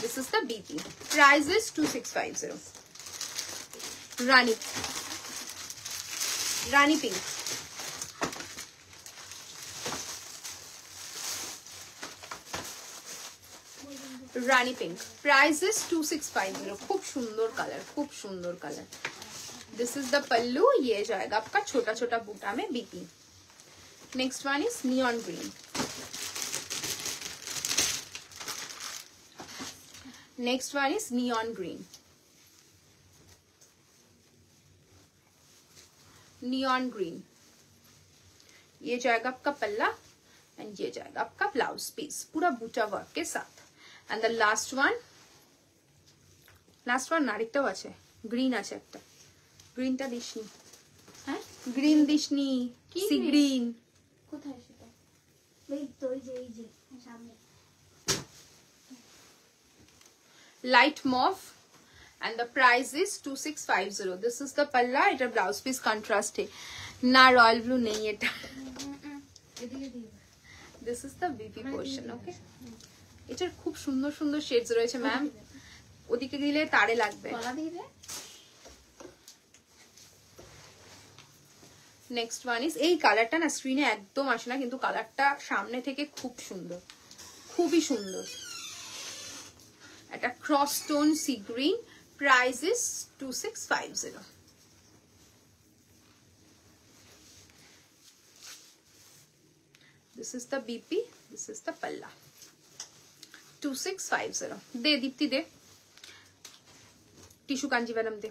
this is the BP. Price is 2650। Rani pink. Rani pink. Price is 2650। खूब सुंदर कलर। दिस इज द पल्लू। ये जाएगा आपका छोटा छोटा बूटा में BP. Next one is neon green. Next one is neon green. Neon green. ये जाएगा आपका पल्ला एंड ये जाएगा आपका ब्लाउज पीस पूरा बूटा वर्क के साथ। एंड द लास्ट वन আরেকটাও আছে, গ্রিন আছে একটা। গ্রিনটা দিসনি? হ্যাঁ গ্রিন দিসনি? সি গ্রিন কোথায় সেটা? এই তো এই যে সামনে। Light mauve and the price is 2650. This is the palla. এটা ব্লাউজ পিস কন্ট্রাস্টে না, রয়্যাল ব্লু নেই এটা। This is the BP portion, okay? এটার খুব সুন্দর সুন্দর শেডস রয়েছে ম্যাম, ওদিকে দিলে তারে লাগবে। নেক্সট ওয়ান ইজ, এই কালারটা না স্ক্রিনে একদম আসে না, কিন্তু কালারটা সামনে থেকে খুব সুন্দর, খুবই সুন্দর। একটা cross tone sea green, price is 2650। This is the BP, this is the palla, 2650। Dey Dipti Dey, tissue Kanjivaram দে।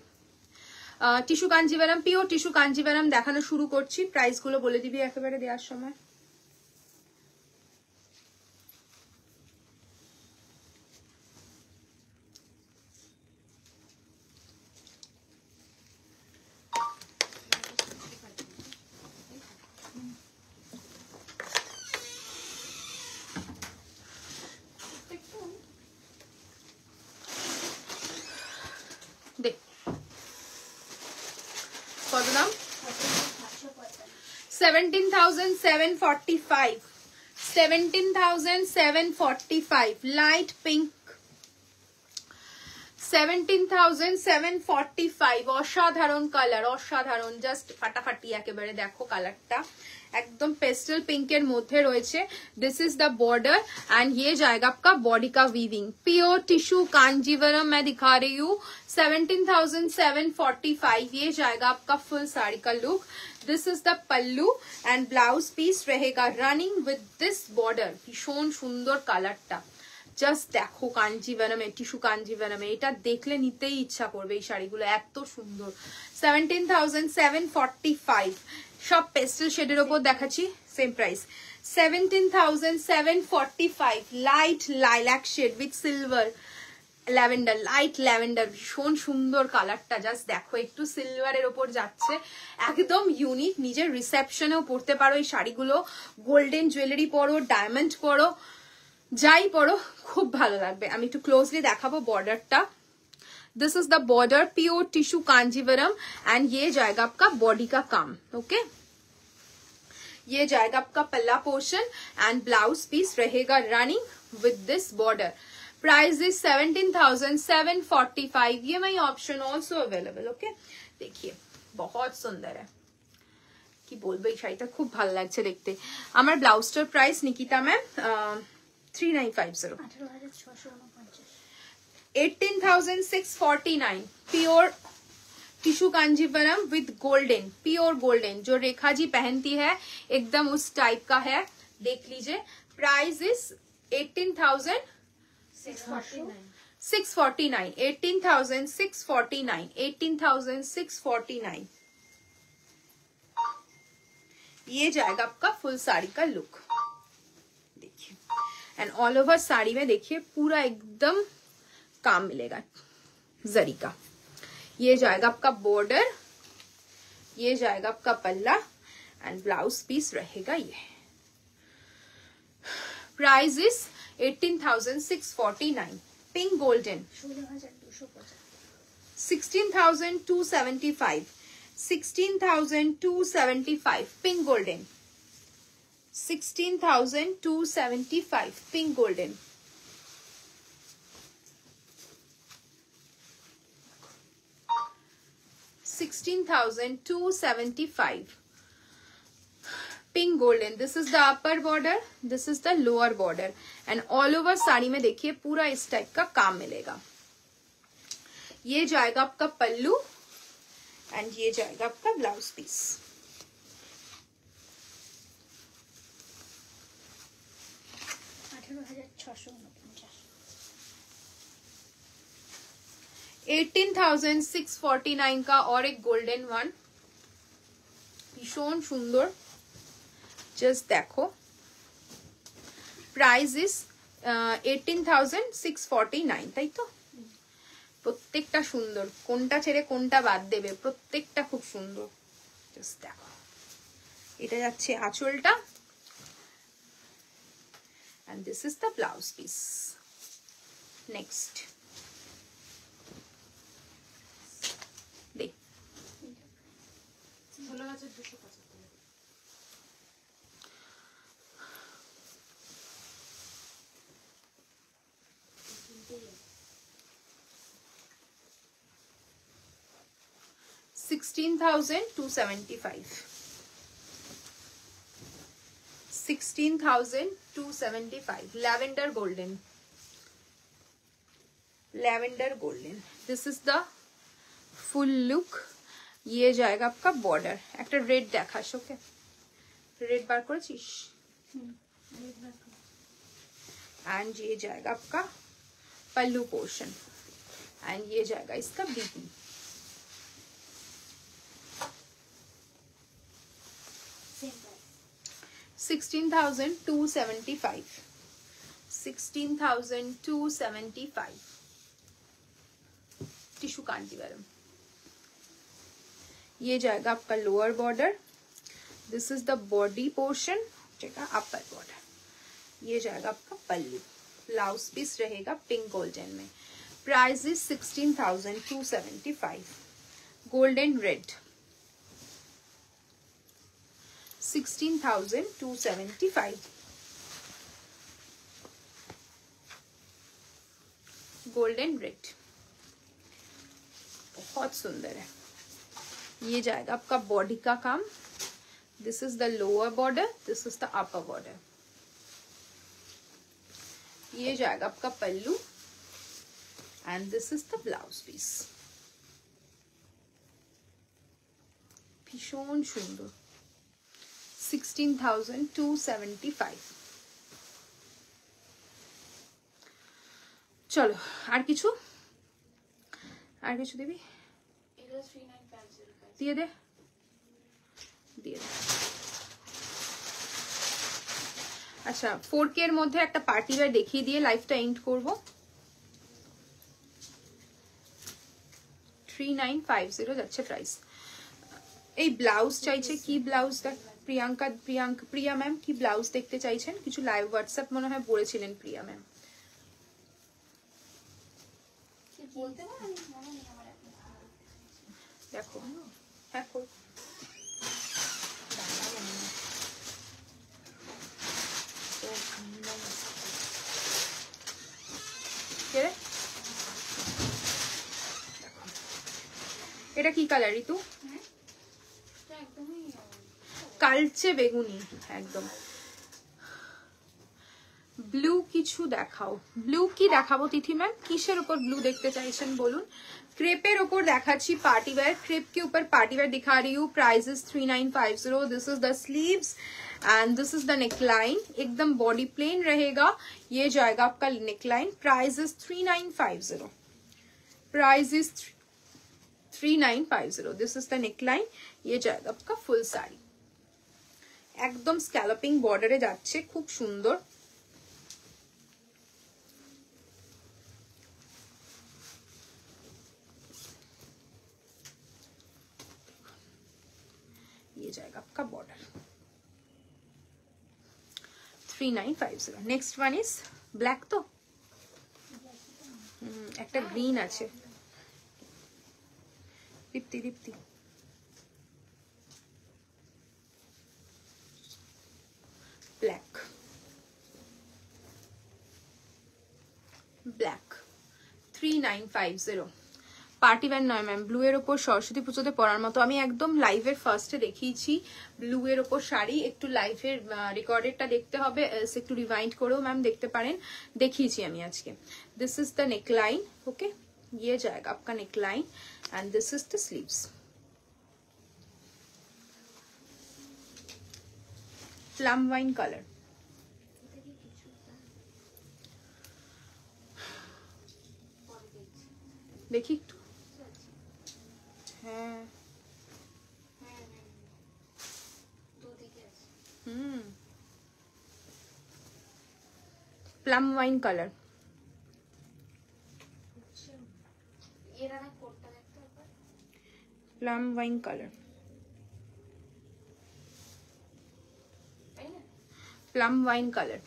Tissue Kanjivaram, pure tissue Kanjivaram দেখানো শুরু করছি। প্রাইস গুলো বলে দিবি একেবারে দেওয়ার সময়। দে কত দাম? 17,745, 17,745, লাইট পিঙ্ক, 17,745। অসাধারণ কালার, অসাধারণ, জাস্ট ফাটাফাটি একেবারে। দেখো কালারটা एकदम पेस्टल पिंक এর মধ্যে রয়েছে। This is the border and ये जाएगा आपका बॉडी का वीविंग। प्योर टिश्यू कांजीवरम मैं दिखा रही हूँ, 17,745। ये जाएगा आपका फुल साड़ी का look. This is the pallu and blouse piece रहेगा रनिंग विद दिस बॉर्डर। भीषण सुंदर কালারটা, জাস্ট দেখো কাঞ্জিভারামে, টিস্যু কাঞ্জিভারামে, এটা দেখলে নিতেই ইচ্ছা করবে। এই শাড়িগুলো এত সুন্দর। 17,745, সব পেস্টেল শেডের ওপর দেখাচ্ছি, same price 17,745। Light lilac shade with silver lavender, light lavender, ভীষণ সুন্দর কালারটা। জাস্ট দেখো, একটু সিলভারের ওপর যাচ্ছে, একদম ইউনিক। নিজের রিসেপশনেও পরতে পারো এই শাড়িগুলো, গোল্ডেন জুয়েলারি পরো, ডায়মন্ড পরো, যাই পরো খুব ভালো লাগবে। আমি একটু ক্লোজলি দেখাবো বর্ডারটা। This is the border, pure tissue Kanjivaram and ये जाएगा आपका बॉडी का काम, ओके। ये जाएगा आपका palla portion and blouse piece रहेगा running with this border. Price is 17,745। ये माई ऑप्शन ऑल्सो अवेलेबल, ओके। देखिए बहुत सुंदर है, কি বলবো, এই শাড়িটা খুব ভালো লাগছে দেখতে। আমার ব্লাউজটার price Nikita ma'am 3950, 18,649। Pure tissue Kanjeevaram with golden, pure golden, जो रेखा जी पहनती है एकदम उस टाइप का है, देख लीजिए। Price is 18,649, 18,649, 18,649। ये जाएगा आपका फुल साड़ी का लुक, देखिए। एंड ऑल ओवर साड़ी में देखिए पूरा एकदम काम मिलेगा जरी का। ये जाएगा आपका बॉर्डर, ये जाएगा आपका पल्ला एंड ब्लाउज पीस रहेगा ये। Price is 18,649। Pink golden 16,275, 16,275। Pink golden 16,275, pink golden. $16,275 pink golden. This is the upper border, this is the lower border and all over sari में देखिए पूरा इस टाइप का काम मिलेगा। ये जाएगा आपका पल्लू एंड ये जाएगा आपका ब्लाउज पीस। 18,649 का और एक गोल्डन वन, भीषण सुंदर, जस्ट देखो। प्राइस इज 18,649, তাই তো? প্রত্যেকটা সুন্দর, কোনটা ছেড়ে কোনটা বাদ দেবে, প্রত্যেকটা খুব সুন্দর। জাস্ট দেখো, এটা যাচ্ছে আঁচলটা and this is the blouse piece. Next 16,275 16,275 16,275 lavender golden this is the full look ये जाएगा आपका बॉर्डर একটা রেড দেখাস ওকে রেড বার করেছিস एंड ये जाएगा आपका पल्लू पोर्शन एंड ये जाएगा इसका BT same price 16,275 16,275 tissue Kanjeevaram ये जाएगा आपका lower border this is the body portion जाएगा अपर बॉर्डर ये जाएगा आपका पल्लू ब्लाउज पीस रहेगा पिंक गोल्डन में price is 16,275 golden red 16,275 golden red बहुत सुंदर है ये जाएगा आपका बॉडी का काम this is the lower border this is the upper border ये जाएगा आपका pallu and this is the blouse piece भीषण सुंदर 16,275 चलो আর কিছু দিবি এটা 3950 দিয়ে দে আচ্ছা 4K এর মধ্যে একটা পার্টি ওয়্যার দেখিয়ে দিয়ে লাইভটা এন্ড করব 3950 যাচ্ছে প্রাইস এই ব্লাউজ চাইছে কি ব্লাউজ দেখ প্রিয়া ম্যাম কি ব্লাউজ দেখতে চাইছেন কিছু লাইভ হোয়াটসঅ্যাপ মনে হয় বলেছিলেন প্রিয়া ম্যাম বলতে পারি মনে নেই আমার এখন দেখো হ্যাঁ কই এটা কি কালার ঋতু একদমই কালচে বেগুনি একদম ব্লু কিছু দেখাও ব্লু কি দেখাবো তিথি मैम কিসের উপর ব্লू देखते চাইছেন বলুন ক্রেপের উপর দেখাচ্ছি পার্টি वेयर क्रेप के ऊपर पार्टी वेयर दिखा रही हूँ price is 3950 this is the sleeves and this is the neckline एकदम बॉडी प्लेन रहेगा ये जाएगा आपका neckline price is 3950 price is 3950 this is the neckline ये जाएगा आपका फुल साड़ी एकदम स्कैलपिंग बॉर्डरे যাচ্ছে খুব সুন্দর ये जाएगा आपका border 3950 next one is black तो একটা গ্রিন আছে দীপ্তি ব্ল্যাক ব্ল্যাক 3950 পার্টি ওয়্যার নয় ম্যাম ব্লু এর উপর সরস্বতী পুজোতে পরার মতো আমি একদম লাইভের ফার্স্টে দেখিয়েছি ব্লু এর উপর শাড়ি একটু লাইভের রেকর্ডেডটা দেখতে হবে একটু রিভাইন্ড করেও ম্যাম দেখতে পারেন দেখিয়েছি আমি আজকে দিস ইজ দ্য নেকলাइन ओके ये जाएगा आपका neckline and this is the sleeves plum wine colour देखी হ্যাঁ plum wine colour plum wine colour plum wine colour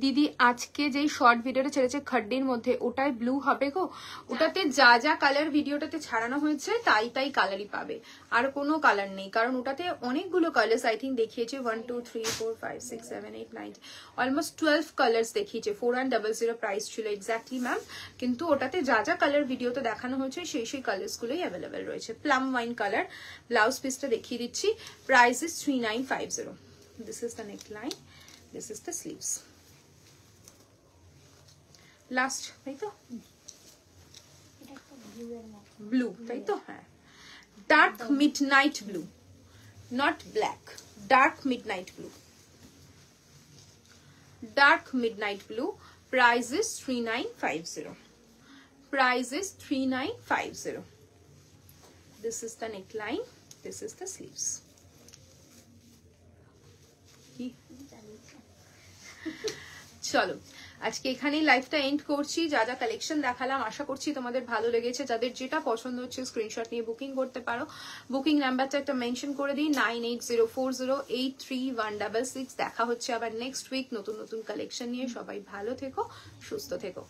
দিদি আজকে যেই শর্ট ভিডিওটা ছেড়েছে খাড্ডির মধ্যে ওটাই ব্লু হবে গো? ওটাতে যা যা কালার ভিডিওটাতে ছাড়ানো হয়েছে তাই তাই কালারই পাবে, আর কোনো কালার নেই, কারণ ওটাতে অনেকগুলো কালার্স আই থিঙ্ক দেখিয়েছে, 1 2 3 4 5 6 7 8 9 অলমোস্ট 12 কালার্স দেখিয়েছে। 4100 প্রাইস ছিল এক্স্যাক্টলি ম্যাম, কিন্তু ওটাতে যা যা কালার ভিডিওতে দেখানো হয়েছে সেই সেই কালার্স গুলোই অ্যাভেলেবেল রয়েছে। প্লাম ওয়াইন কালার, ব্লাউজ পিসটা দেখিয়ে দিচ্ছি, price is 3950। This is the neck line, this is the sleeves. Last তাই তো, ব্লু তাই তো, হ্যাঁ dark midnight blue, not black, dark midnight blue, dark midnight blue, price is 3950, price is 3950। This is the neckline, this is the sleeves. চলো আজকে এখানেই লাইভটা and করছি। যা যা কালেকশন দেখালাম আশা করছি তোমাদের ভালো লেগেছে। যাদের যেটা পছন্দ হচ্ছে স্ক্রিনশট নিয়ে বুকিং করতে পারো। বুকিং নাম্বারটা একটা মেনশন করে দিই, 9804083166। দেখা হচ্ছে আবার নেক্সট উইক নতুন নতুন কালেকশন নিয়ে। সবাই ভালো থেকো, সুস্থ থেকো।